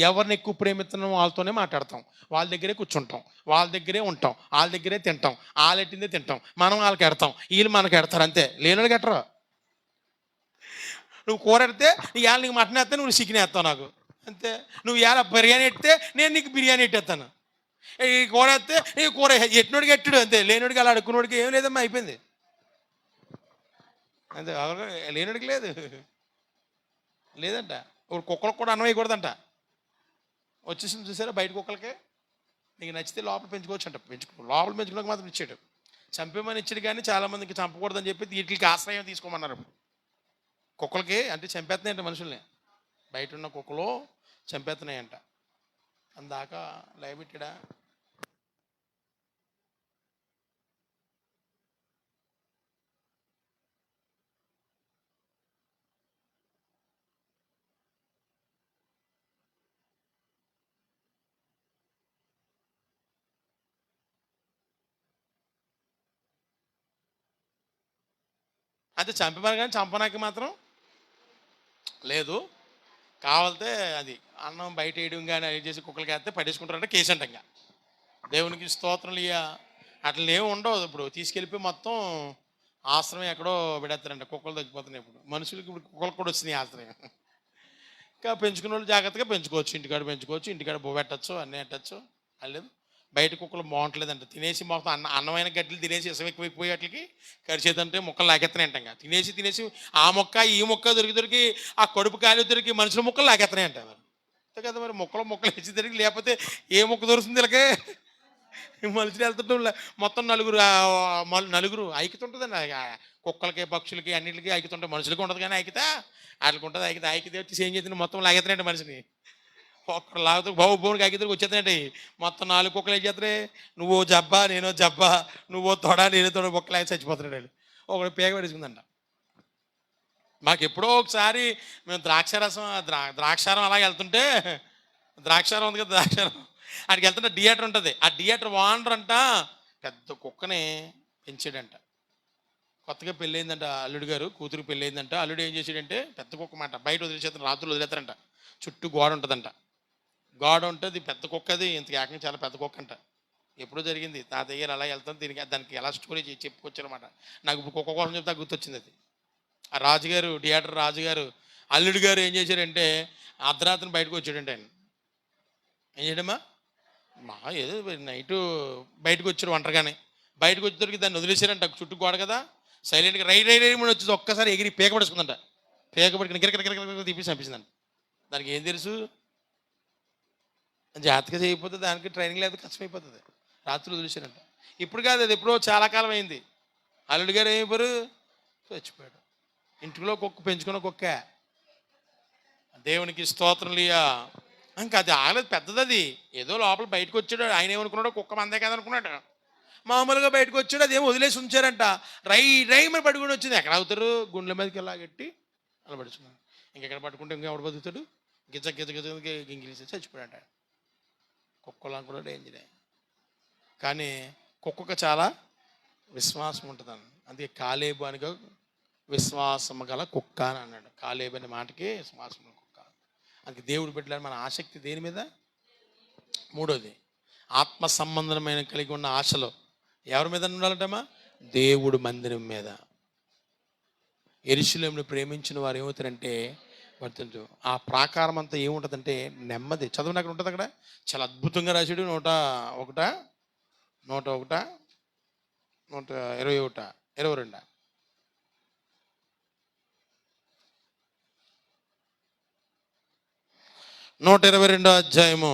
ఎవరిని ఎక్కువ ప్రేమిస్తున్నాం వాళ్ళతోనే మాట్లాడతాం, వాళ్ళ దగ్గరే కూర్చుంటాం, వాళ్ళ దగ్గరే ఉంటాం, వాళ్ళ దగ్గరే తింటాం, వాళ్ళు ఎట్టిందే తింటాం, మనం వాళ్ళకి ఎడతాం, వీళ్ళు మనకి ఎడతారు. అంతే. లేనివాడికి ఎట్టరు. నువ్వు కూర ఎడితే ఇవాళ నీకు మటన్ వేస్తే నువ్వు చికెన్ వేస్తావు నాకు, అంతే. నువ్వు ఇవాళ బిర్యానీ ఎట్టితే నేను నీకు బిర్యానీ ఎట్టేస్తాను. ఈ కూర వేస్తే ఈ కూర ఎట్టినోడికి ఎట్టుడు, అంతే. లేనివాడికి అలా అడుక్కున్నోడికి ఏం లేదమ్మా, అయిపోయింది అంతే. లేనివాడికి లేదంట. ఇప్పుడు కుక్కలకు కూడా అన్నం వేయకూడదంట. వచ్చేసింది చూసారా బయట కుక్కలకి. నీకు నచ్చితే లోపల పెంచుకోవచ్చు అంట. లోపల పెంచుకోవడానికి మాత్రం ఇచ్చాడు. చంపేమని ఇచ్చాడు, కానీ చాలామందికి చంపకూడదని చెప్పి వీటికి ఆశ్రయం తీసుకోమన్నారు. కుక్కలకి అంటే చంపేస్తున్నాయంట మనుషుల్ని. బయట ఉన్న కుక్కలు చంపేస్తున్నాయంట. అందాకా లయబెట్టాడా. అంటే చంపమని, కానీ చంపనాకి మాత్రం లేదు. కావాలితే అది అన్నం బయట వేయడం కానీ అది చేసి కుక్కలకి వేస్తే పడేసుకుంటారంటే కేసు అంట. ఇంకా దేవునికి స్తోత్రాలు ఇయ్య అట్లా ఏమి ఉండవు. ఇప్పుడు తీసుకెళ్ళిపోయి మొత్తం ఆశ్రమం ఎక్కడో పెడతారంట. కుక్కలు తగ్గిపోతున్నాయి. ఇప్పుడు మనుషులకి ఇప్పుడు కుక్కలకు కూడా వచ్చినాయి ఆశ్రయం. ఇంకా పెంచుకున్న వాళ్ళు జాగ్రత్తగా పెంచుకోవచ్చు. ఇంటికాడ పెంచుకోవచ్చు, ఇంటికాడ పెట్టచ్చు, అన్నీ పెట్టచ్చు. లేదు బయట కుక్కలు బాగుంటలేదంట. తినేసి మొత్తం అన్నమైన గడ్డలు తినేసి ఇసం ఎక్కువైపోయి వాటికి కరిచేదంటే మొక్కలు లాగెత్తనాయంట. ఇంకా తినేసి ఆ మొక్క ఈ మొక్క దొరికి ఆ కడుపు కాలి దొరికి మనుషుల మొక్కలు లాగెత్తనాయంట. అంతే కదా. మరి మొక్కలు వేసి తిరిగి లేకపోతే ఏ మొక్క దొరుకుతుంది ఇలాగే? మనుషులు వెళ్తుంటే మొత్తం నలుగురు ఐక్యత ఉంటుందండి. కుక్కలకి, పక్షులకి, అన్నింటికి ఐక్యత ఉంటుంది. మనుషులకి ఉండదు కానీ ఐక్యత వాటికి ఉంటుంది. ఐక్యత వచ్చి ఏం చేస్తుంది? మొత్తం లాగెత్తనాయంట మనిషిని. ఒక్కడు లాగుతూ భౌనికి ఐక్యతకి వచ్చేస్తానండి. మొత్తం 4 కుక్కలు ఏం చేస్తారే? నువ్వు జబ్బా, నేనో జబ్బా, నువ్వు తొడ, నేనో తొడ, కుక్కలు చచ్చిపోతున్నాడు. ఒకడు పేగ పడేసుకుందంట. మాకు ఎప్పుడో ఒకసారి మేము ద్రాక్షారసం ద్రాక్షారం అలా వెళ్తుంటే, ద్రాక్షారం ఉంది కదా, ద్రాక్షారం అక్కడికి వెళ్తుంటే థియేటర్ ఉంటుంది. ఆ థియేటర్ ఓనర్ అంట పెద్ద కుక్కని పెంచాడంట. కొత్తగా పెళ్ళయిందంట అల్లుడు గారు, కూతురు పెళ్ళయిందంట. అల్లుడు ఏం చేసాడంటే పెద్ద కుక్క మాట బయట వదిలేసేస్తాను, రాత్రులు వదిలేస్తారంట. చుట్టూ గోడ ఉంటుందంట. గోడ ఉంటుంది, పెద్ద కుక్క, అది ఇంతకు ఏకంగా చాలా పెద్ద కుక్క అంట. ఎప్పుడో జరిగింది. నా దగ్గర అలా వెళ్తాను, దానికి ఎలా స్టోరీ చెప్పుకొచ్చారన్నమాట. నాకు ఇప్పుడు కుక్క కోసం చెప్తే గుర్తొచ్చింది అది. ఆ రాజుగారు, థియేటర్ రాజుగారు అల్లుడు గారు ఏం చేశారంటే అర్ధరాత్రిని బయటకు వచ్చాడంటే ఆయన ఏం చేయడమ్మా ఏదో నైటు బయటకు వచ్చాడు ఒంటరిగానే. బయటకు వచ్చేసరికి దాన్ని వదిలేశారంట, చుట్టూ గోడ కదా. సైలెంట్గా రై రై రై వచ్చి ఒక్కసారి ఎగిరి పీక పడుచుకుందంట. పీక పడుకుని గిరగిర తీపి చంపించిందంట. దానికి ఏం తెలుసు, జాగ్రత్తగా చేయకపోతే దానికి ట్రైనింగ్ లేదు, కష్టమైపోతుంది. రాత్రి వదిలేశారంట. ఇప్పుడు కాదు, అది ఎప్పుడో చాలా కాలం అయింది. అల్లుడు గారు ఏమైపోయారు, చచ్చిపోయాడు. ఇంటిలో కుక్క పెంచుకున్న కుక్క. దేవునికి స్తోత్రం లియా. ఇంకా అది ఆగలేదు, పెద్దది అది. ఏదో లోపల బయటకు వచ్చాడు. ఆయన ఏమనుకున్నాడో కుక్క మందే కదా అనుకున్నాడు. మామూలుగా బయటకు వచ్చాడు, అదేమో వదిలేసి ఉంచారంట. రై రై మరి పడుకుని వచ్చింది. ఎక్కడ అవుతారు, గుండెల మీదకి ఇలా గట్టి అలా పడుచున్నాడు. ఇంకెక్కడ పట్టుకుంటే ఇంకా ఎవడు బతుకుతాడు, గిజ్జ గిజ్జ గిజ్జ గింగిలేసి చచ్చిపోయాడంట. కుక్కలు అనుకున్నాడు డేంజరే. కానీ కుక్కకు చాలా విశ్వాసం ఉంటుందని, అందుకే కాలేబు అనగా విశ్వాసము గల కుక్క అని అన్నాడు. కాలేబు అనే మాటకి విశ్వాసం కుక్క. అందుకే దేవుడు పెట్టాడు మన ఆసక్తి దేని మీద. మూడోది, ఆత్మ సంబంధమైన కలిగి ఉన్న ఆశలో ఎవరి మీద ఉండాలంటమ్మా, దేవుడు మందిరం మీద. యెరూషలేమును ప్రేమించిన వారు ఏమవుతారంటే వర్తించు. ఆ ప్రాకారం అంతా ఏముంటుందంటే నెమ్మది. చదువు అక్కడ ఉంటుంది, అక్కడ చాలా అద్భుతంగా రాశాడు. 121 121 121 22 122 అధ్యాయము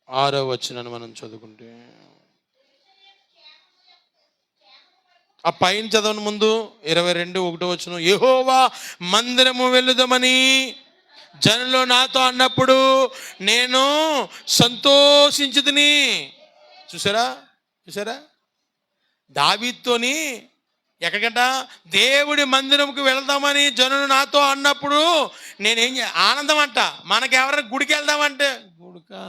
6వ వచనాన్ని మనం చదువుకుంటే, ఆ పైన చదవని ముందు 22 వచనం, యెహోవా మందిరము వెళ్ళుదామని జనులు నాతో అన్నప్పుడు నేను సంతోషించుదుని. చూసారా చూసారా, దావీదుతోని ఎక్కడికంట, దేవుడి మందిరంకి వెళ్దామని జనులు నాతో అన్నప్పుడు నేనేం ఆనందం అంట. మనకెవరైనా గుడికి వెళ్దామంటే, గుడికా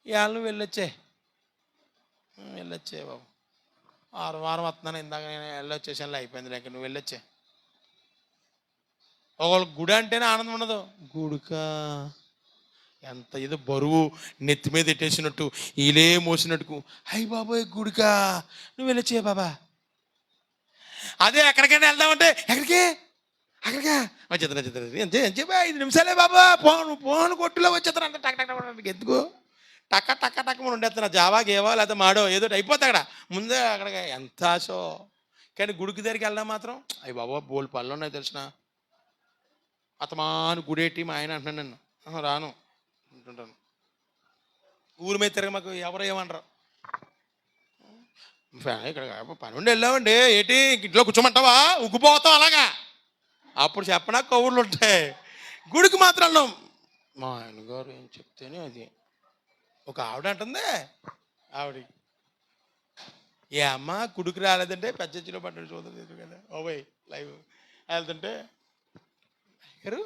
వాళ్ళు వెళ్ళొచ్చే బాబు, వారం వస్తున్నాను, ఇందాక నేను వెళ్ళొచ్చేసాను, అయిపోయింది లేక నువ్వు వెళ్ళొచ్చే. ఒకళ్ళు గుడి అంటేనే ఆనందం ఉండదు. గుడికా ఎంత ఏదో బరువు నెత్తి మీద ఎట్టేసినట్టు, ఈలే మోసినట్టుకు, అయ్యి బాబోయ్ గుడికా నువ్వు వెళ్ళొచ్చే బాబా. అదే ఎక్కడికైనా వెళ్దామంటే, అక్కడికా వచ్చేస్తాను చెప్పి 5 నిమిషాలే బాబా, పోను కొట్టులో వచ్చేస్తాను అంత టక్ టక్ ఎందుకు టక్క టక్క టక్క మనం ఉండేస్తున్నా. జావా గేవా లేకపోతే మాడో ఏదో అయిపోతా అక్కడ ముందే. అక్కడ ఎంత ఆశో. కానీ గుడికి దగ్గరికి వెళ్ళడం మాత్రం అయ్యి బాబా బోల్ పళ్ళు ఉన్నాయి తెలిసిన. అతమాను గుడేటి మా ఆయన అంటున్నాను, నన్ను రాను అంటుంటాను. ఊరి మీద తిరగ మాకు ఎవరు ఏమనరు. ఇక్కడ పని ఉండి వెళ్ళామండి, ఏంటి ఇంట్లో కూర్చోమంటావా, ఉగ్గిపోతాం అలాగా. అప్పుడు చెప్పనా కౌర్లు ఉంటాయి. గుడికి మాత్రం వెళ్ళాం. మా ఆయన గారు ఏం చెప్తేనే అది. ఒక ఆవిడ అంటుంది, ఆవిడ ఏ అమ్మ గుడికి రాలేదంటే పెద్దలో పడ్డాడు చూద్దాం కదా ఓబోయ్ లైవ్ వెళ్తుంటే గారు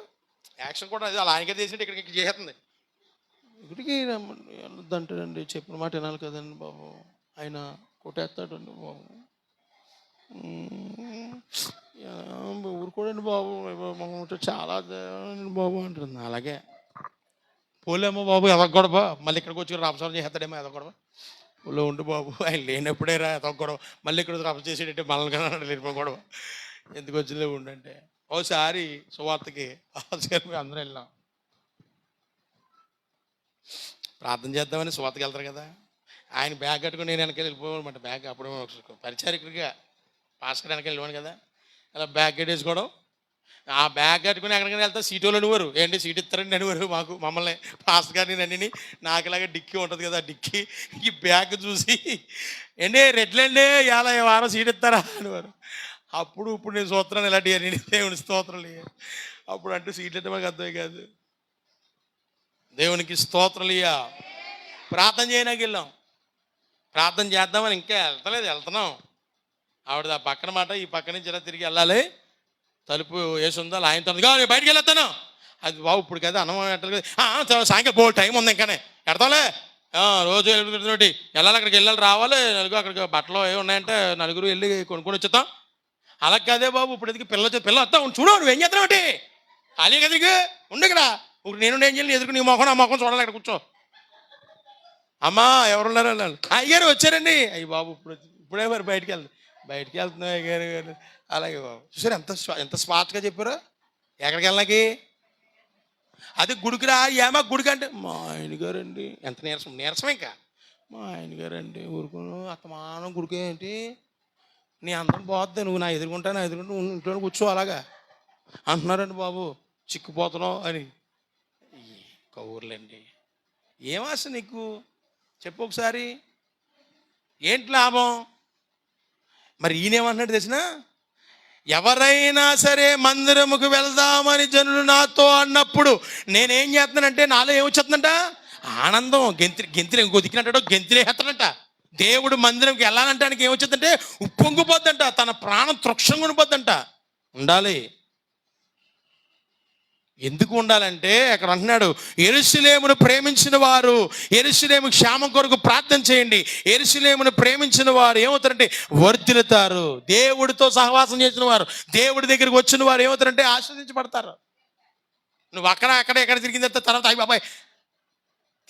యాక్షన్ కూడా అది అలా ఆయనకే చేసినట్టు ఇక్కడికి చేస్తుంది. గుడికి వెళ్ళొద్దంటాడండి, చెప్పిన మాట వినాలి కదండి బాబు, ఆయన కొట్టేస్తాడండి బాబు, ఊరుకోడండి బాబు, చాలా బాబు అంటుంది. అలాగే పోలేమో బాబు ఎదగొడవ, మళ్ళీ ఇక్కడికి వచ్చి రామస్వామి చేస్తాడేమో ఎదగొడవ. పోలో ఉండు బాబు, ఆయన లేనప్పుడే రా ఎదగొడవ, మళ్ళీ ఇక్కడ రప చేసేటంటే మనల్ని కన్నా లేనిపోగొడవ, ఎందుకు వచ్చిందే ఉండంటే. ఓసారి సువార్తకి అందరూ వెళ్ళాం, ప్రార్థన చేద్దామని సువార్తకి వెళ్తారు కదా. ఆయన బ్యాగ్ కట్టుకుని నేను వెనకాల వెళ్ళిపోవాలన్నమాట. బ్యాగ్ అప్పుడు పరిచారికుడిగా పాస్టర్ వెనకాల వెళ్ళిపోను కదా, అలా బ్యాగ్ కట్టేసుకోవడం. ఆ బ్యాగ్ కట్టుకుని ఎక్కడికైనా వెళ్తా సీటులో అనేవారు, ఏంటి సీట్ ఇస్తారండి అనేవారు మమ్మల్ని పాస్టర్ గారిని నన్ను. నాకు ఇలాగే డిక్కీ ఉంటుంది కదా, డిక్కీ ఈ బ్యాగ్ చూసి ఏంటి రెడ్లండి ఇలా వారం సీట్ ఇస్తారా అనేవారు. అప్పుడు ఇప్పుడు నేను స్తోత్రాన్ని ఇలాంటి దేవుని స్తోత్రాలు అప్పుడు అంటూ సీట్లు అంటే మాకు అర్థమే కాదు. దేవునికి స్తోత్రాలియా. ప్రార్థన చేయడానికి వెళ్ళాం, ప్రార్థన చేద్దామని ఇంకా వెళ్తలేదు, వెళ్తున్నాం. ఆవిడ ఆ పక్కన మాట ఈ పక్క నుంచి ఇలా తిరిగి వెళ్ళాలి, తలుపు వేసి ఉందా ఆయన తొందరగా నేను బయటికి వెళ్ళొస్తాను. అది బాబు ఇప్పుడు కదా అన్నం ఎట్టాలి కదా, సాయంకాలం బోల్ టైం ఉంది ఇంకానే ఎడతాంలే, రోజు వెళ్ళి వెళ్ళాలి, అక్కడికి వెళ్ళాలి రావాలి, నలుగురు అక్కడికి బట్టలు ఏ ఉన్నాయంటే నలుగురు వెళ్ళి కొనుక్కొని వచ్చేస్తాం. అలా కాదే బాబు, ఇప్పుడు ఎదిగి పిల్ల వస్తావు చూడు, నువ్వు ఏం చేస్తావు అంటే ఖాళీ కదా ఉండు ఇక్కడ, ఇప్పుడు నేను ఏం చేయాలి, ఎదురు నీ మొఖం నా మొఖం చూడాలి, అక్కడ కూర్చో. అమ్మా ఎవరున్నారు అన్నారు, అయ్యారు వచ్చారండి. అయ్యి బాబు ఇప్పుడే మరి బయటికి వెళ్తున్నావు అయ్యారు. అలాగే బాబు చూసారు ఎంత స్మార్ట్గా చెప్పారు. ఎక్కడికి వెళ్ళాకి, అది గుడికి రా, ఏమా గుడికి అంటే మా ఆయన గారండి, ఎంత నీరసం ఇంకా మా ఆయన గారండి ఊరుకోను అత్తమానం గుడికి ఏంటి, నీ అందరం పోద్ది, నువ్వు నా ఎదుర్కొంటా ఇంట్లో కూర్చో అలాగా అంటున్నారండి బాబు, చిక్కుపోతున్నావు అని. కౌర్లండి, ఏం ఆశ నీకు చెప్పు ఒకసారి, ఏంటి లాభం? మరి ఈయనేమన్నాడు తెలిసిన, ఎవరైనా సరే మందిరముకు వెళ్దామని జనులు నాతో అన్నప్పుడు నేనేం చేస్తున్నానంటే నాలో ఏమొచ్చేస్తుందంట, ఆనందం. గెంతులు ఇంకో దిక్కినట్టాడో గెంతులే వేస్తాడంట. దేవుడు మందిరంకి వెళ్ళాలంటానికి ఏమొచ్చిందంటే ఉప్పొంగిపోద్దంట, తన ప్రాణం తృక్షంగా ఉండిపోద్దంట. ఉండాలి. ఎందుకు ఉండాలంటే అక్కడ అంటున్నాడు, యెరూషలేమును ప్రేమించిన వారు, యెరూషలేము క్షేమం కొరకు ప్రార్థన చేయండి. యెరూషలేమును ప్రేమించిన వారు ఏమవుతారంటే వర్ధిల్లుతారు. దేవుడితో సహవాసం చేసిన వారు, దేవుడి దగ్గరికి వచ్చిన వారు ఏమవుతారంటే ఆశీర్వదించబడతారు. నువ్వు ఎక్కడ తిరిగింది తర్వాత అయ్యి బాబాయ్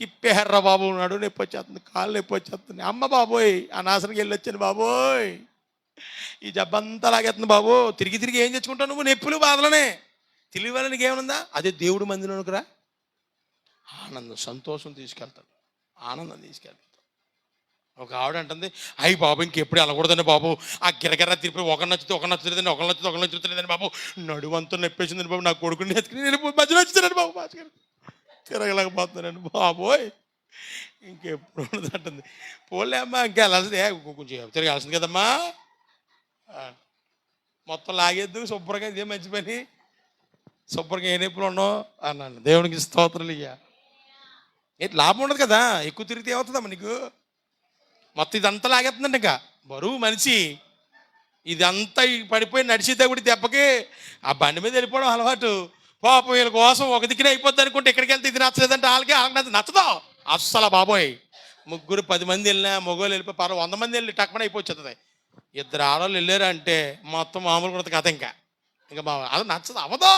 తిప్పేహర్రా బాబు, నడు నొప్పి వచ్చేస్తుంది, కాళ్ళు నొప్పి వచ్చేస్తుంది, అమ్మ బాబోయ్ ఆ నాశనకి వెళ్ళి వచ్చాను బాబోయ్, ఈ జబ్బంతా లాగేస్తుంది బాబు, తిరిగి ఏం తెచ్చుకుంటావు నువ్వు, నొప్పులు బాధలనే. తెలివి వల్ల నీకు ఏమనుందా, అదే దేవుడు మందిలోనికి రా, ఆనందం సంతోషం తీసుకెళ్తాడు, ఆనందం తీసుకెళ్తాడు. ఒక ఆవిడ అంటుంది, అయ్యి బాబు ఇంకెప్పుడు వెళ్ళకూడదండి బాబు, ఆ గిరగిర తిరిపి ఒకరు నచ్చుతుందని ఒకరు నచ్చుతుందని బాబు, నడువంతా నొప్పేసిందని బాబు, నా కొడుకుని ఎత్తుకుని నేను మధ్యలో వచ్చానండి బాబు, భాస్కర్ తిరగలేకపోతున్నానండి బాబోయ్, ఇంకెప్పుడు ఉండదంటుంది. పోలే అమ్మా ఇంకా వెళ్ళాల్సిందే, కొంచెం తిరగాల్సింది కదమ్మా, మొత్తం లాగేద్దు శుభ్రంగా, ఇదే మంచి పని, శుభ్రంగా ఏ నొప్పులు ఉండవు అన్నాను. దేవునికి స్తోత్రాలు ఇయ్యా. ఏంటి లాభం ఉండదు కదా, ఎక్కువ తిరిగితే ఏమవుతుందమ్మా నీకు, మొత్తం ఇదంతా లాగేస్తుందండి. ఇంకా బరువు మనిషి ఇదంతా పడిపోయి నడిచేదే కూడా దెబ్బకి ఆ బండి మీద వెళ్ళిపోవడం అలవాటు. పాపం వీళ్ళ కోసం ఒక దిక్కునే అయిపోద్ది అనుకుంటే ఎక్కడికి వెళ్తే ఇది నచ్చలేదంటే వాళ్ళకి నచ్చదు అస్సలు బాబోయ్. 10 మంది వెళ్ళినా మగవాళ్ళు వెళ్ళిపోయి 100 మంది వెళ్ళి టక్మని అయిపోతుంది. 2 ఆడవాళ్ళు వెళ్ళారు అంటే మొత్తం మామూలు కూడా కథ. ఇంకా బాబా అది నచ్చదు, అవదో.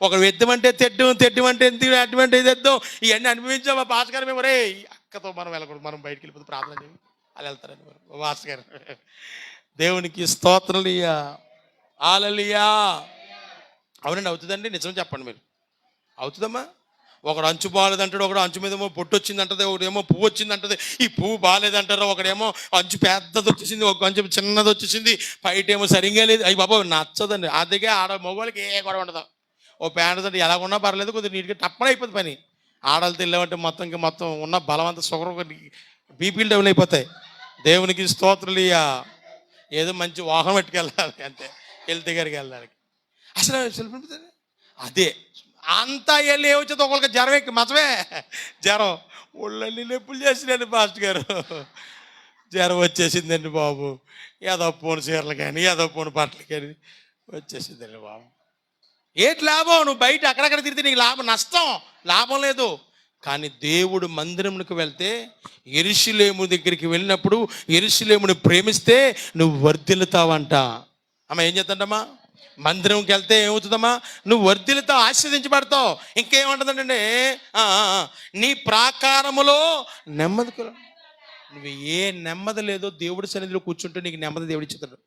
ఒకడు ఎద్దమంటే తెడ్డమంటే అటువంటి తెద్దాం, ఇవన్నీ అనిపించాం. మా భాస్కర్ మేము రే అక్కతో మనం వెళ్ళకూడదు, మనం బయటికి వెళ్ళిపోతే ప్రార్థన చేయి, వాళ్ళు వెళ్తారండి మరి భాస్కర్. దేవునికి స్తోత్రలియా, హల్లెలూయా. అవునండి, అవుతుందండి, నిజం చెప్పండి మీరు, అవుతుందమ్మా. ఒకడు అంచు బాగాలేదంటాడు, ఒకడు అంచు మీద ఏమో పొట్టు వచ్చిందంటది, ఒకడేమో పువ్వు వచ్చిందంటది, ఈ పువ్వు బాగాలేదంటారు, ఒకడేమో అంచు పెద్దది వచ్చేసింది, ఒక అంచు చిన్నది వచ్చేసింది, పైటేమో సరిగ్గా లేదు. అయ్యి బాబా నచ్చదండి. అదిగే మగవాళ్ళకి ఏ గొడవ ఉండదు. ఓ ప్యాంట్ తోటి ఎలా ఉన్నా పర్లేదు, కొద్దిగా నీట్గా టప్పన అయిపోతుంది పని. ఆడవాళ్ళతో వెళ్ళామంటే మొత్తం ఉన్న బలం అంతా షుగర్ బీపీలు డౌన్ అయిపోతాయి. దేవునికి స్తోత్రలియా. ఏదో మంచి వాహనం పెట్టుకెళ్ళాలి అంతే, హెల్త్ దగ్గరికి వెళ్ళడానికి. అసలు అదే అంతా వెళ్ళి ఏమొచ్చేది, ఒకరికి జ్వరం ఎక్కి మచ్చమే జ్వరం, ఒళ్ళన్నీ నొప్పులు చేసినండి పాస్టర్ గారు, జ్వరం వచ్చేసిందండి బాబు. ఏదో పోను చీరలు కానీ ఏదో పోను బట్టలు కానీ వచ్చేసిందండి బాబు. ఏంటి లాభం, నువ్వు బయట అక్కడక్కడ తిరిగితే నీకు లాభం లేదు. కానీ దేవుడు మందిరంకి వెళ్తే, యెరూషలేము దగ్గరికి వెళ్ళినప్పుడు యెరూషలేముని ప్రేమిస్తే నువ్వు వర్ధిల్లుతావంట. అమ్మ ఏం చేద్దంటమ్మా, మందిరంకి వెళ్తే ఏమవుతుందమ్మా, నువ్వు వర్ధిల్లుతావు, ఆశీర్వదించబడతావు. ఇంకేమంటుందంటే నీ ప్రాకారములో నెమ్మది. నువ్వు ఏ నెమ్మది లేదో దేవుడి సన్నిధిలో కూర్చుంటే నీకు నెమ్మది దేవుడు ఇచ్చేస్తాడు.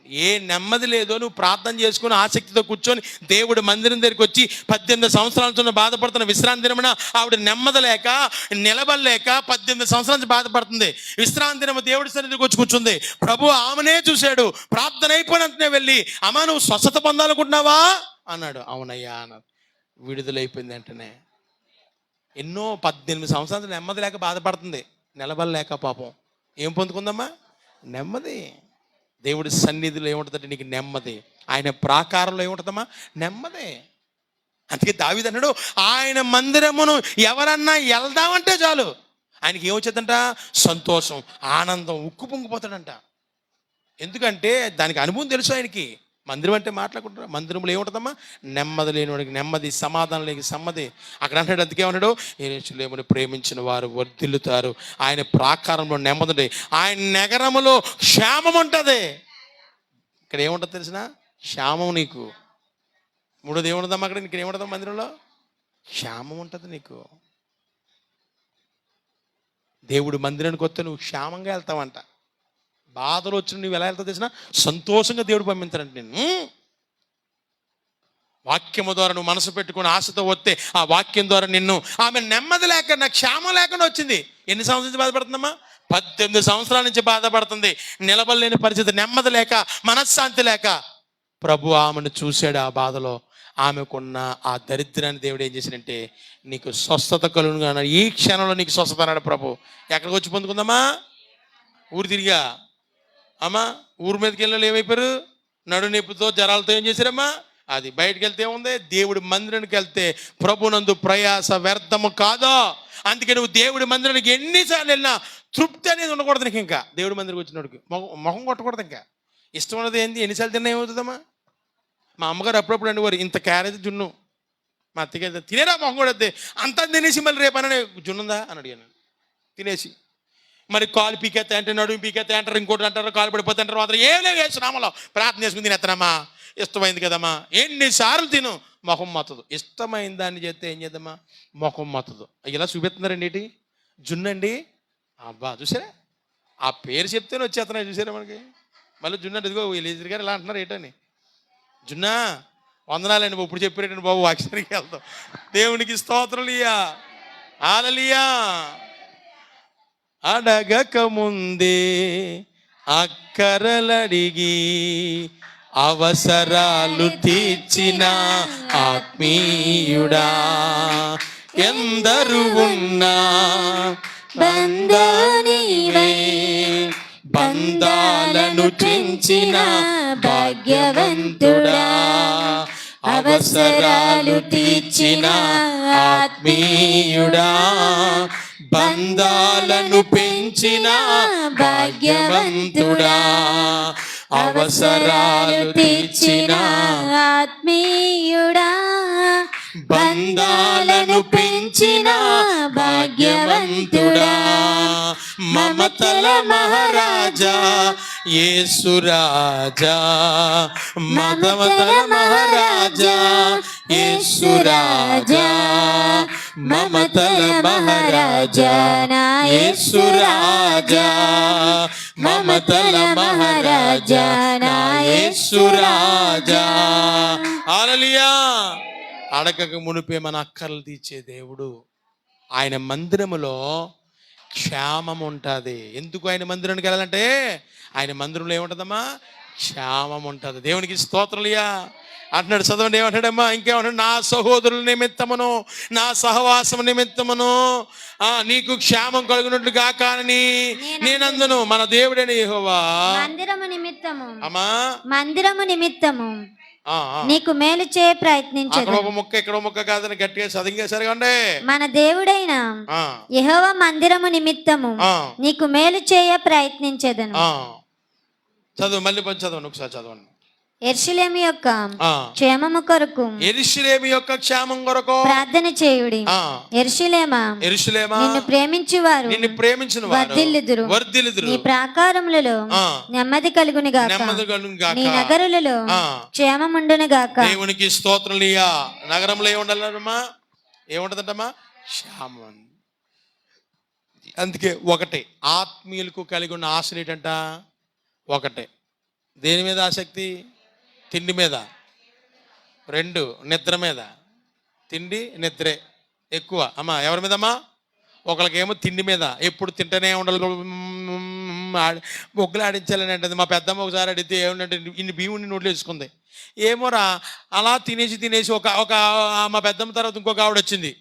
ఏ నెమ్మది లేదో నువ్వు ప్రార్థన చేసుకుని ఆసక్తితో కూర్చొని దేవుడి మందిరం దగ్గరికి వచ్చి 18 సంవత్సరాల నుంచి బాధపడుతున్న విశ్రాంతి దినమున ఆవిడ నెమ్మది లేక నిలబడలేక 18 సంవత్సరాల నుంచి బాధపడుతుంది. విశ్రాంతి దినము దేవుడి సన్నిధికి వచ్చి కూర్చుంది. ప్రభు ఆమెనే చూశాడు. ప్రార్థన అయిపోయినంతనే వెళ్ళి, అమ్మా నువ్వు స్వస్థత పొందాలనుకుంటున్నావా అన్నాడు. అవునయ్యా అన్నాడు. విడుదలైపోయింది వెంటనే. ఎన్నో 18 సంవత్సరాలు నెమ్మది లేక బాధపడుతుంది, నిలబడలేక. పాపం ఏం పొందుకుందమ్మా, నెమ్మది. దేవుడి సన్నిధిలో ఏముంటుందంటే నీకు నెమ్మది. ఆయన ప్రాకారంలో ఏముంటుందమ్మా, నెమ్మది. అందుకే దావీదు అన్నాడు, ఆయన మందిరమును ఎవరన్నా వెళ్దామంటే చాలు, ఆయనకి ఏమొచ్చేదంట? సంతోషం, ఆనందం, ఉక్కు పొంగిపోతాడంట. ఎందుకంటే దానికి అనుభవం తెలుసు ఆయనకి. మందిరం అంటే మాట్లాడుకుంటారు. మందిరంలో ఏముంటుందమ్మా? నెమ్మది లేనివాడికి నెమ్మది, సమాధానం లేని సమ్మది. అక్కడ అంటాడు, అందుకే ఏమన్నాడు? యెరూషలేమును ప్రేమించిన వారు వర్ధిల్లుతారు, ఆయన ప్రాకారంలో నెమ్మది ఉంటుంది, ఆయన నగరములో క్షేమం ఉంటుంది. ఇక్కడ ఏముంటుంది తెలిసిన? క్షేమం నీకు. మూడోది ఏముంటుందమ్మా అక్కడ? నీకు ఏముంటుందమ్మా మందిరంలో? క్షేమం ఉంటుంది నీకు. దేవుడు మందిరానికి వస్తే నువ్వు క్షేమంగా వెళ్తావంట. బాధలు వచ్చిన నువ్వు ఎలా వెళ్తావు తెలిసిన? సంతోషంగా దేవుడు పంపించాడంట నేను. వాక్యము ద్వారా నువ్వు మనసు పెట్టుకుని ఆశతో వస్తే ఆ వాక్యం ద్వారా నిన్ను ఆమె నెమ్మది లేక, నాకు క్షేమం లేకుండా వచ్చింది. ఎన్ని సంవత్సరాల నుంచి బాధపడుతుందమ్మా? 18 సంవత్సరాల నుంచి బాధపడుతుంది. నిలబడలేని పరిస్థితి, నెమ్మది లేక, మనశ్శాంతి లేక. ప్రభు ఆమెను చూశాడు. ఆ బాధలో ఆమెకున్న ఆ దరిద్రాన్ని దేవుడు ఏం చేశాడంటే, నీకు స్వస్థత కలుగునుగా అన్నాడు. ఈ క్షణంలో నీకు స్వస్థత అన్నాడు ప్రభు. ఎక్కడికి వచ్చి పొందుకుందమ్మా? ఊరు తిరిగా అమ్మా. ఊరు మీదకి వెళ్ళి ఏమైపోయారు? నడు నొప్పితో, జ్వరాలతో ఏం చేశారమ్మా? అది బయటకు వెళ్తే ఏముంది? దేవుడి మందిరానికి వెళ్తే ప్రభునందు ప్రయాస వ్యర్థము కాదో. అందుకే నువ్వు దేవుడి మందిరానికి ఎన్నిసార్లు వెళ్ళినా తృప్తి అనేది ఉండకూడదు నీకు. ఇంకా దేవుడి మందిరికి వచ్చినోడికి మొహం కొట్టకూడదు. ఇంకా ఇష్టం ఉన్నది ఏంది? ఎన్నిసార్లు తిన్నా ఏమవుతుందమ్మా? మా అమ్మగారు అప్పుడప్పుడు అండి, ఇంత క్యారేజ్ జున్ను మా అత్తగా తినేరా మొహం కూడా వద్దే, అంతా తినేసి మళ్ళీ రేపు అని జున్నుందా అని అడిగాను. తినేసి మరి కాలు పీకెత్తే అంటే, నడుము పీకెత్తే అంటారు, ఇంకోటి అంటారు, కాలు పడిపోతే అంటారు. మాత్రం ఏం లేదు, వేస్తున్నామలో ప్రార్థన చేసుకుని తినేస్తానమ్మా. ఇష్టమైంది కదమ్మా, ఎన్నిసార్లు తిను, మొహం మొత్తదు. ఇష్టమైన దాన్ని చేస్తే ఏం చేద్దామా? మొహం మొత్తదు. ఇలా చూపిస్తున్నారండి. ఏంటి జున్నండి? అబ్బా చూసారా, ఆ పేరు చెప్తేనే వచ్చేస్తున్నాయి. చూసారా మనకి మళ్ళీ జున్ను అంటే, ఇదిగో వీళ్ళిద్దరు గారు ఇలా అంటున్నారు ఏంటని. జున్నా వందనాలండి, ఇప్పుడు చెప్పారేటండి బాబు, వాక్యానికి వెళ్తాం. దేవునికి స్తోత్రలియా, హల్లెలూయా. అడగక ముందే అక్కరలడిగి అవసరాలు తీర్చిన ఆత్మీయుడా, ఎందరు ఉన్నా బంధునివే, బంధాలను తెంచిన భాగ్యవంతుడా, అవసరాలు తీర్చిన ఆత్మీయుడా, బంధాలను పెంచిన భాగ్యవంతుడా, అవసరాలు తీర్చిన ఆత్మీయుడా, బంధాలను పెంచిన భాగ్యవంతుడా, మమతల మహారాజా యేసురాజా, మమతల మహారాజా యేసురాజా, మమతల మహారాజా యేసురాజా, మమతల మహారాజా యేసురాజా. హల్లెలూయా. అడగక మునిపే మన అక్కర్లు తీర్చే దేవుడు. ఆయన మందిరములో క్షేమం ఉంటుంది. ఎందుకు ఆయన మందిరానికి వెళ్ళాలంటే, ఆయన మందిరంలో ఏముంటుందమ్మా? క్షేమం ఉంటుంది. దేవునికి స్తోత్రలియా అంటున్నాడు. చదవండి ఏమంటాడమ్మా? ఇంకేమంటాడు? నా సహోదరుల నిమిత్తమును, నా సహవాసం నిమిత్తమును నీకు క్షేమం కలుగునట్లుగా కానీ నేనందును. మన దేవుడైన యెహోవా మందిరము నిమిత్తము, అమ్మా, మందిరము నిమిత్తము నీకు మేలు చేయ ప్రయత్నించదు. అక్కడ ఒక ముక్క ఇక్కడ ముక్క కాదని గట్టిగా చదివేశారు కండి. మన దేవుడైన యెహోవా మందిరము నిమిత్తము నీకు మేలు చేయ ప్రయత్నించదను. చదువు, మళ్ళీ కొంచెం చదవండి, ఒకసారి చదవండి. యెరూషలేము యొక్క క్షేమము కొరకు, యెరూషలేము యొక్క క్షేమం కొరకు ప్రార్థన చేయుడి. యెరూషలేమా, యెరూషలేమా, నిన్ను ప్రేమించువారు, నిన్ను ప్రేమించిన వారు వర్ధిల్లుదురు. వర్ధిల్లుదురు. నీ ప్రాకారములలో నెమ్మది కలుగును గాక, నెమ్మది కలుగును గాక, నీ నగరులలో క్షేమముండును గాక. దేవునికి స్తోత్రలియా. నగరంలో ఏముండాలమ్మా? ఏముంటదంటమ్మా? క్షేమం. అందుకే ఒకటే ఆత్మీయులకు కలిగి ఉన్న ఆశ ఏంటంట? ఒకటే. దేని మీద ఆసక్తి? తిండి మీద. 2 నిద్ర మీద. తిండి నిద్రే ఎక్కువ. అమ్మా ఎవరి మీదమ్మా? ఒకరికేమో తిండి మీద, ఎప్పుడు తింటూనే ఉండాలి, మొగ్గులు ఆడించాలని అంటుంది. మా పెద్దమ్మ ఒకసారి అడిగితే ఏమంటే, ఇన్ని బియ్యం నోట్లు వేసుకుంది. ఏమోరా అలా తినేసి ఒక మా పెద్దమ్మ తర్వాత ఇంకొక ఆవిడ వచ్చింది.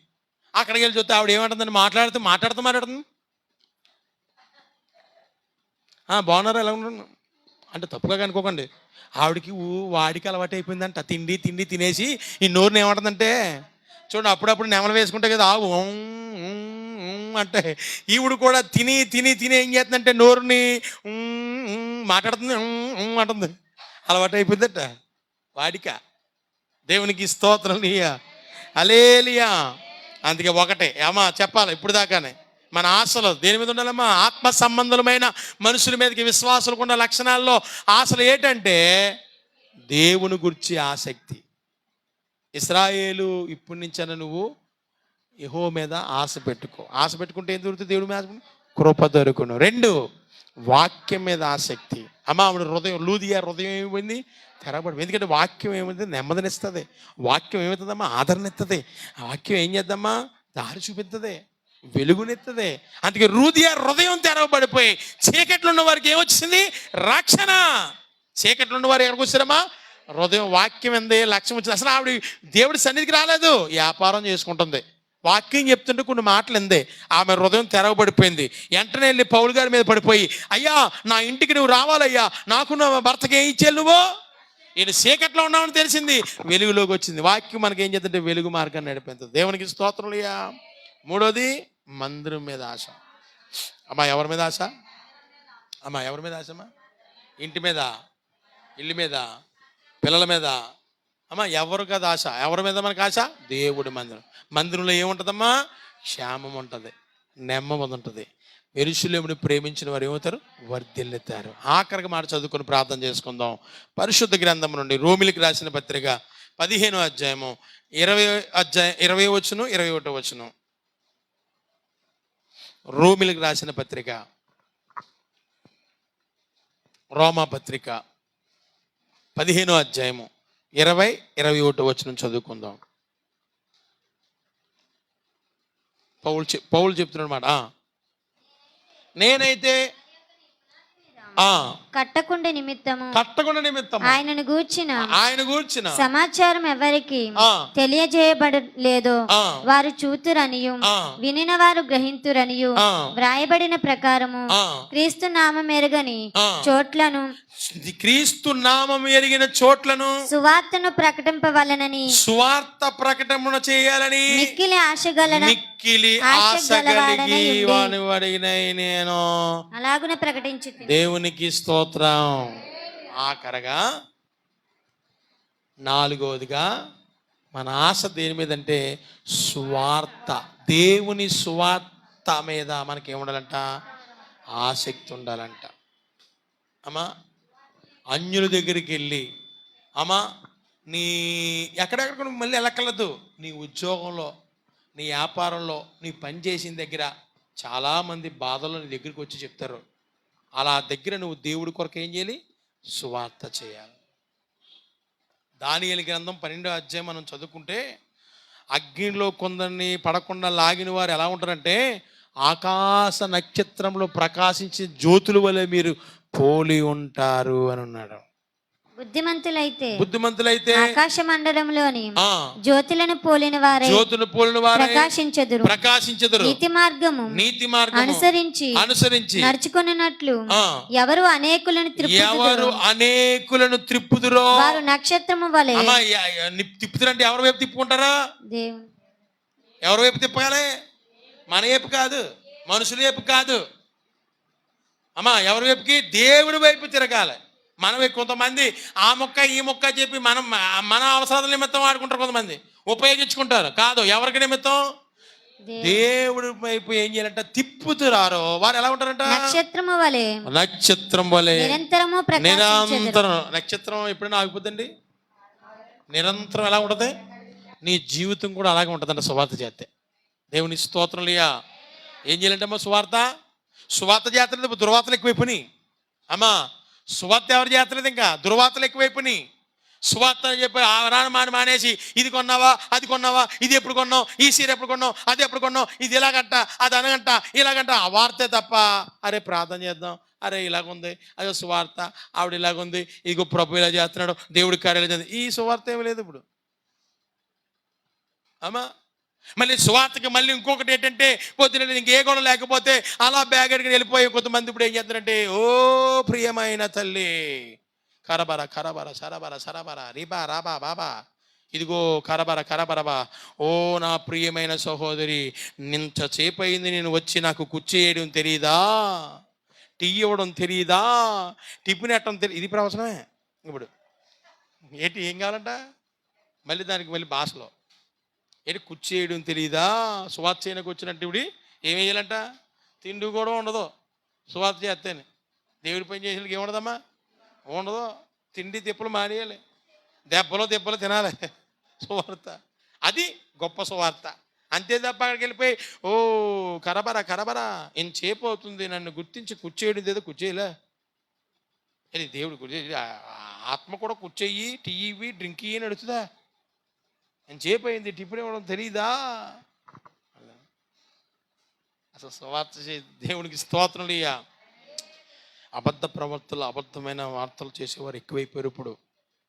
అక్కడికి వెళ్ళి చూస్తే ఆవిడ ఏమంటుందని మాట్లాడుతుంది. బాగున్నారా, ఎలా ఉన్నాను అంటే తప్పుగా అనుకోకండి. ఆవిడకి వాడికి అలవాటు అయిపోయిందంట. తిండి తినేసి ఈ నోరుని ఏమంటుందంటే, చూడండి అప్పుడప్పుడు నెమలు వేసుకుంటే కదా అంటే ఈవిడు కూడా తిని తిని తిని ఏం చేస్తుందంటే నోరుని మాట్లాడుతుంది అంటుంది. అలవాటు అయిపోయిందట వాడిక. దేవునికి స్తోత్రం హల్లెలూయా. అందుకే ఒకటే అమ్మా చెప్పాలి ఇప్పుడు దాకానే, మన ఆశలు దేని మీద ఉండాలమ్మా? ఆత్మ సంబంధమైన మనుషుల మీదకి విశ్వాసులకు ఉన్న లక్షణాల్లో ఆశలు ఏంటంటే దేవుని గురించి ఆసక్తి. ఇశ్రాయేలు ఇప్పటి నుంచైనా నువ్వు యెహోవా మీద ఆశ పెట్టుకో. ఆశ పెట్టుకుంటే ఏం దొరుకుతుంది? దేవుడి మీద కృప దొరుకును. 2 వాక్యం మీద ఆసక్తి. అమ్మ ఆవిడ హృదయం లూదియా హృదయం ఏమైంది? తెరబడి. ఎందుకంటే వాక్యం ఏమైంది? నెమ్మదినిస్తుంది. వాక్యం ఏమవుతుందమ్మా? ఆదరణ ఇస్తుంది. ఆ వాక్యం ఏం చేద్దామా? దారి చూపిస్తుంది, వెలుగునిస్తుంది. అందుకే లూదియా హృదయం తెరవబడిపోయి చీకట్లో ఉన్న వారికి ఏమొచ్చింది? రక్షణ. చీకట్లో ఉన్న వారు ఎక్కడికి వచ్చారమ్మా? హృదయం వాక్యం ఎందే లక్ష్యం వచ్చింది. అసలు ఆవిడ దేవుడి సన్నిధికి రాలేదు, వ్యాపారం చేసుకుంటుంది. వాక్యం చెప్తుంటే కొన్ని మాటలు ఎందే ఆమె హృదయం తెరవబడిపోయింది. వెంటనే వెళ్ళి పౌలు గారి మీద పడిపోయి, అయ్యా నా ఇంటికి నువ్వు రావాలయ్యా, నాకు నా భర్తకి ఏం ఇచ్చేది నువ్వు? ఈయన చీకట్లో ఉన్నామని తెలిసింది, వెలుగులోకి వచ్చింది. వాక్యం మనకి ఏం చేద్దంటే వెలుగు మార్గాన్ని నడిపేస్తుంది. దేవునికి స్తోత్రములయ్యా. 3వది మందిరం మీద ఆశ. అమ్మా ఎవరి మీద ఆశ? అమ్మా ఎవరి మీద ఆశమ్మా? ఇంటి మీద, ఇల్లు మీద, పిల్లల మీద. అమ్మ ఎవరు కదా ఆశ? ఎవరి మీద మనకు ఆశ? దేవుడి మందిరం. మందిరంలో ఏముంటుందమ్మా? క్షేమం ఉంటుంది, నెమ్మది ఉంటుంది. యెరూషలేమును ప్రేమించిన వారు ఏమవుతారు? వర్ధిల్లుతారు. ఆఖరికి మాట చదువుకొని ప్రార్థన చేసుకుందాం. పరిశుద్ధ గ్రంథం నుండి రోమిలికి రాసిన పత్రిక 15వ అధ్యాయము 20 వచనం 21 వచనం. రోమిలికి రాసిన పత్రిక, రోమా పత్రిక 15వ అధ్యాయము 20-21 వచనం చదువుకుందాం. పౌలు చెప్తున్నాడు మాట. నేనైతే కట్టకుండా నిమిత్తము ఆయనను గూర్చిన సమాచారం ఎవరికి తెలియజేయబడలేదో వారు చూతురనియు వినిన వారు గ్రహింతురనియు వ్రాయబడిన ప్రకారము క్రీస్తు నామం ఎరగని చోట్లను సువార్తను ప్రకటింపవలనని సువార్త ప్రకటన చేయాలని మిక్కిలి ఆశగలవాడనై నేను అలాగున ప్రకటించి దేవునికి స్తోత్రం. ఆఖరగా 4వదిగా మన ఆశ దేని మీద అంటే సువార్త. దేవుని సువార్త మీద మనకి ఏముండాలంట? ఆసక్తి ఉండాలంట. అమ్మా అన్యుల దగ్గరికి వెళ్ళి అమ్మా నీ ఎక్కడెక్కడ మళ్ళీ వెళ్ళక్కర్లేదు. నీ ఉద్యోగంలో, నీ వ్యాపారంలో, నీ పని చేసిన దగ్గర చాలామంది బాధలు నీ దగ్గరికి వచ్చి చెప్తారు. అలా దగ్గర నువ్వు దేవుడి కొరకు ఏం చేయాలి? సువార్త చేయాలి. దానియేలు గ్రంథం 12వ అధ్యాయం మనం చదువుకుంటే అగ్నిలో కొందరిని పడకుండా లాగిన వారు ఎలా ఉంటారంటే ఆకాశ నక్షత్రంలో ప్రకాశించే జ్యోతుల వలె మీరు పోలి ఉంటారు అని ఉన్నాడు. బుద్ధిమంతులైతే ఆకాశ మండలంలోని జ్యోతులను పోలిన వారే ప్రకాశించెదరు. నీతి మార్గము అనుసరించి నడుచుకొనున్నట్లు ఎవరు అనేకులను త్రిప్పుదురో వారు నక్షత్రము వలె. తిప్పుతారు అంటే ఎవరి వైపు తిప్పుకుంటారా? ఎవరి వైపు తిప్పాలి? మన వైపు కాదు, మనుషుల వైపు కాదు. అమ్మా ఎవరి వైపుకి? దేవుడి వైపు తిరగాలి. మనం కొంతమంది ఆ మొక్క ఈ మొక్క చెప్పి మన అవసరాల నిమిత్తం వాడుకుంటారు, కొంతమంది ఉపయోగించుకుంటారు. కాదు, ఎవరికి నిమిత్తం? దేవుడి వైపు ఏం చేయాలంట? తిప్పుతురారో వారు ఎలా ఉంటారంట? నక్షత్రం వలె నిరంతరం. నక్షత్రం ఎప్పుడైనా ఆగిపోద్దండి? నిరంతరం ఎలా ఉంటుంది? నీ జీవితం కూడా అలాగే ఉంటుందంట సువార్త చేస్తే. దేవుని స్తోత్రంలియా. ఏం చేయాలంటమ్మా? సువార్త చేస్తలేదు, దుర్వార్తలు ఎక్కువైపోయినాయి. అమ్మా సువార్త ఎవరు చేస్తలేదు, ఇంకా దుర్వార్తలు ఎక్కువైపోయినాయి. సువార్త చెప్పి మానేసి ఇది కొన్నావా, అది కొన్నావా, ఇది ఎప్పుడు కొన్నావు, ఈ సీర ఎప్పుడు కొన్నావు, అది ఎప్పుడు కొన్నావు, ఇది ఇలాగంట, అది అనగంట, ఇలాగంట. ఆ వార్తే తప్ప అరే ప్రార్థన చేద్దాం, అరే ఇలాగుంది, అదే సువార్త, ఆవిడ ఇలాగుంది, ఇదిగో ప్రభు ఇలా చేస్తున్నాడు, దేవుడి కార్యాలు చేస్తుంది. ఈ సువార్త ఏమి లేదు ఇప్పుడు. అమ్మా మళ్ళీ సువార్తకి మళ్ళీ ఇంకొకటి ఏంటంటే పొద్దున ఇంకే గొడవ లేకపోతే అలా బ్యాగ్ అడిగి వెళ్ళిపోయి కొంతమంది ఇప్పుడు ఏం చేస్తారంటే, ఓ ప్రియమైన తల్లి కరబర కరబర సరబర సరబర రిబా రాబా బాబా ఇదిగో కరబర కరబరబా, ఓ నా ప్రియమైన సహోదరి, ఇంతసేపు అయింది నేను వచ్చి, నాకు కుర్చేయడం తెలియదా, టీ ఇవ్వడం తెలియదా, టిఫిన్ ఎట్టడం తెలియదు. ఇది ప్రవచనమే. ఇప్పుడు ఏంటి ఏం కావాలంట, మళ్ళీ దానికి మళ్ళీ భాషలో ఏంటి, కుర్చేయడం తెలియదా, సువార్త చేయడానికి వచ్చినట్టు ఇప్పుడు ఏం వేయాలంట, తిండి కూడా ఉండదు సువార్త చేస్తేనే. దేవుడి పని చేసినకి ఏముండదమ్మా, ఉండదు. తిండి తిప్పలు మానేయాలి, దెబ్బలు తినాలి. సువార్త అది గొప్ప సువార్త. అంతే తప్ప అక్కడికి వెళ్ళిపోయి ఓ కరబరా ఎంతసేపు అవుతుంది నన్ను గుర్తించి కూర్చేయడం ఏదో కూర్చేయలే. అది దేవుడు కూర్చే, ఆత్మ కూడా కూర్చేయి, టీవీ డ్రింక్ ఇవి నడుస్తుందా, ఎంతసేపు అయింది టిఫిన్ ఇవ్వడం తెలీదా. అసలు సువార్త దేవునికి స్తోత్రం ఇయ్య. అబద్ధ ప్రవర్తనలు, అబద్ధమైన వార్తలు చేసేవారు ఎక్కువైపోయారు ఇప్పుడు.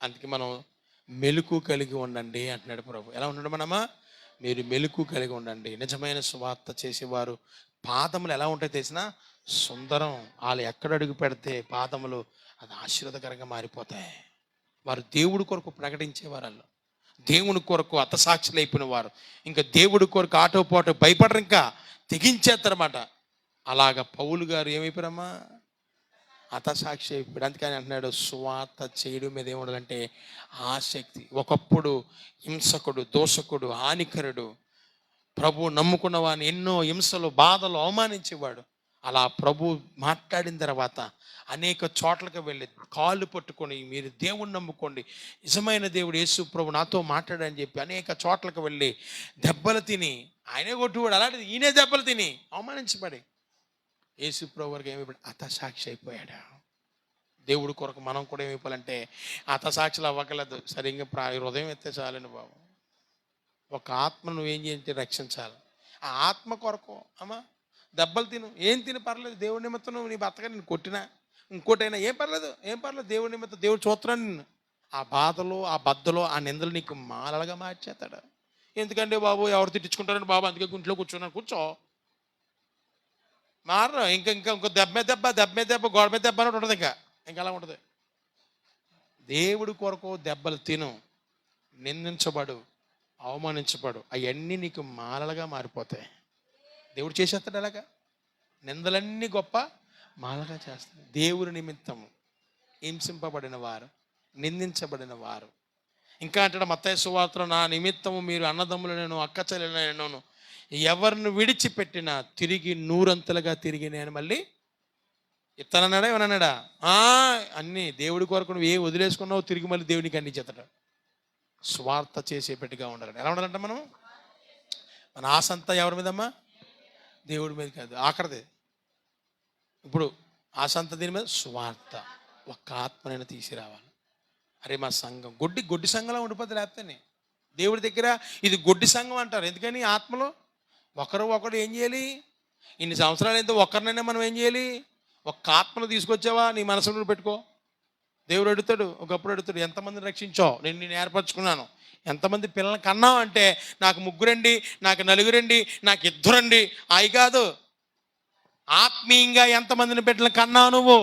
అందుకే మనం మెలుకు కలిగి ఉండండి అంటున్నాడు ప్రభు. ఎలా ఉండడం మనమా, మీరు మెలుకు కలిగి ఉండండి. నిజమైన సువార్త చేసేవారు పాదములు ఎలా ఉంటాయి తెలిసిన, సుందరం. వాళ్ళు ఎక్కడ అడుగు పెడితే పాదములు అది ఆశీర్వాదకరంగా మారిపోతాయి. వారు దేవుడి కొరకు ప్రకటించేవారు, వాళ్ళు దేవుని కొరకు అతసాక్షులు అయిపోయిన వారు. ఇంకా దేవుడి కొరకు ఆటోపాటు భయపడరు, ఇంకా తెగించేస్తారన్నమాట. అలాగ పౌలు గారు ఏమైపోయారమ్మా, హతసాక్షి అయిపోయాడు. అందుకని అంటున్నాడు సువార్త చేయడం మీద ఏముండాలంటే ఆసక్తి. ఒకప్పుడు హింసకుడు, దోషకుడు, హానికరుడు, ప్రభు నమ్ముకున్న వాడిని ఎన్నో హింసలు, బాధలు, అవమానించేవాడు. అలా ప్రభు మాట్లాడిన తర్వాత అనేక చోట్లకు వెళ్ళి కాళ్ళు పట్టుకొని, మీరు దేవుణ్ణి నమ్ముకోండి, నిజమైన దేవుడు యేసు ప్రభు నాతో మాట్లాడని చెప్పి అనేక చోట్లకు వెళ్ళి దెబ్బలు తిని, ఆయనే కొట్టువాడు, అలాంటిది ఈయనే దెబ్బలు తిని అవమానించబడి యేసు ప్రభు వరకు ఏమైపోయాడు, హతసాక్షి అయిపోయాడు. దేవుడి కొరకు మనం కూడా ఏమైపోవాలంటే హతసాక్షులు అవ్వగలదు. సరిగ్గా హృదయం ఎత్తే చాలండి బాబు. ఒక ఆత్మ నువ్వేం చేయంటే రక్షించాలి. ఆ ఆత్మ కొరకు అమ్మా దెబ్బలు తిను, ఏం తిని పర్లేదు, దేవుడి నిమిత్తం నువ్వు నీ భర్తగా నేను కొట్టినా ఇంకోటైనా ఏం పర్లేదు, దేవుడి నిమిత్తం దేవుడు చూస్తున్నాను నిన్ను. ఆ బాధలో, ఆ బద్దలో, ఆ నిందలు నీకు మాలలుగా మార్చేస్తాడు. ఎందుకంటే బాబు ఎవరు తిట్టించుకుంటారండి బాబు, అందుకే గుంట్లో కూర్చున్నాను, కూర్చో మారరు. ఇంకో దెబ్బ మీద దెబ్బ గోడ మీద దెబ్బ అని ఉంటుంది. ఇంకా అలా ఉంటుంది. దేవుడి కొరకు దెబ్బలు తిను, నిందించబడు, అవమానించబడు, అవన్నీ నీకు మాలలుగా మారిపోతాయి. దేవుడు చేసేస్తాడు అలాగా. నిందలన్నీ గొప్ప మాలగా చేస్తాడు. దేవుని నిమిత్తము హింసింపబడిన వారు, నిందించబడిన వారు. ఇంకా అంటాడు మత్తయి సువార్తలో, నా నిమిత్తము మీరు అన్నదమ్ములను, అక్క చెల్లెలను ఎవరిని విడిచిపెట్టినా తిరిగి 100 తిరిగి నేను మళ్ళీ ఇస్తానన్నాడా, ఏమన్నాడా? అన్నీ దేవుడి కొరకు నువ్వు ఏ వదిలేసుకున్నావు తిరిగి మళ్ళీ దేవునికి అన్ని చేస్తాడు. స్వార్థ చేసేపెట్టుగా ఉండాలి. ఎలా ఉండాలంటే మనం, మన ఆశ అంతా ఎవరి మీదమ్మా, దేవుడి మీద కాదు. ఆఖరిది ఇప్పుడు ఆశ అంతా దీని మీద, స్వార్థ. ఒక్క ఆత్మనైనా తీసుకురావాలి. అరే మా సంఘం గొడ్డి సంఘంలో ఉండిపోతే, లేకపోతే దేవుడి దగ్గర ఇది గొడ్డి సంఘం అంటారు. ఎందుకని ఆత్మలో ఒకరు ఏం చేయాలి, ఇన్ని సంవత్సరాలు అయితే ఒక్కరినైనా మనం ఏం చేయాలి, ఒక్క ఆత్మను తీసుకొచ్చావా నీ మనసులో పెట్టుకో. దేవుడు అడుగుతాడు, ఒకప్పుడు అడుగుతాడు, ఎంతమందిని రక్షించావు, నేను ఏర్పరచుకున్నాను, ఎంతమంది పిల్లల్ని కన్నావు అంటే, నాకు 3, నాకు 4, నాకు 2 అవి కాదు, ఆత్మీయంగా ఎంతమందిని బిడ్డలను కన్నావు, నువ్వు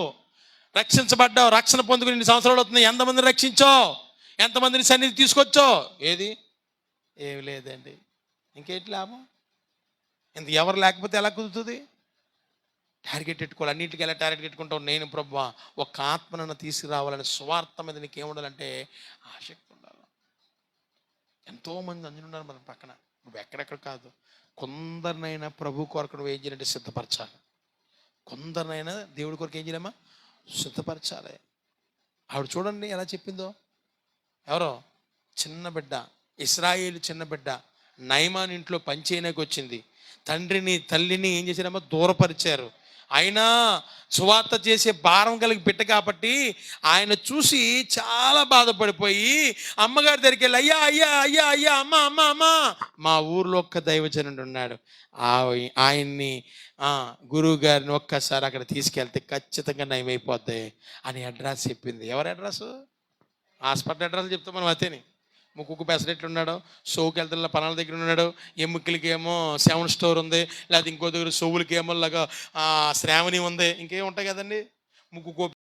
రక్షించబడ్డావు, రక్షణ పొందుకుని 2 సంవత్సరాలు అవుతుంది, ఎంతమందిని రక్షించావు, ఎంతమందిని సన్నిధి తీసుకొచ్చావు, ఏది ఏమి లేదండి. ఇంకేంటి లాభం? ఇంత ఎవరు లేకపోతే ఎలా కుదురుతుంది? టార్గెట్ పెట్టుకోవాలి. అన్నింటికి ఎలా టార్గెట్ పెట్టుకుంటావు? నేను ప్రభువా ఒక ఆత్మనನ್ನು తీసుకురావాలని స్వార్థ మీద నీకు ఏముండాలంటే ఆసక్తి ఉండాలి. ఎంతోమంది అంజులు ఉన్నారు మన పక్కన. నువ్వు ఎక్కడెక్కడ కాదు, కొందరినైనా ప్రభు కొరకు నువ్వు ఏం చేయాలంటే సిద్ధపరచాలి. కొందరినైనా దేవుడి కొరకు ఏం చేయాలమ్మా, సిద్ధపరచాలి. ఆవిడ చూడండి ఎలా చెప్పిందో. ఎవరో చిన్న బిడ్డ, ఇశ్రాయేలు చిన్న బిడ్డ నయమాన్ ఇంట్లో పనిచేయడానికి వచ్చింది. తండ్రిని తల్లిని ఏం చేశారమ్మా, దూరపరిచారు. అయినా సువార్త చేసే భారం కలిగి బిడ్డ కాబట్టి ఆయన చూసి చాలా బాధపడిపోయి అమ్మగారి దగ్గరికి వెళ్ళి, అయ్యా అయ్యా అయ్యా అయ్యా అమ్మ అమ్మ అమ్మ, మా ఊర్లో ఒక్క దైవజనుడు ఉన్నాడు, ఆయన్ని గురువు గారిని ఒక్కసారి అక్కడ తీసుకెళ్తే ఖచ్చితంగా నయమైపోద్ది అని అడ్రస్ చెప్పింది. ఎవరి అడ్రస్? హాస్పిటల్ అడ్రస్ చెప్తాం మనం. అతేని ముక్కు పెసరెట్లు ఉన్నాడు, సోకి వెళ్తున్న పనాల దగ్గర ఉన్నాడు, ఎముకలకి ఏమో 7 స్టోర్ ఉంది, లేదా ఇంకో దగ్గర సోవులకి ఏమో లాగా శ్రావణి ఉంది, ఇంకేం ఉంటాయి కదండి. ముక్కు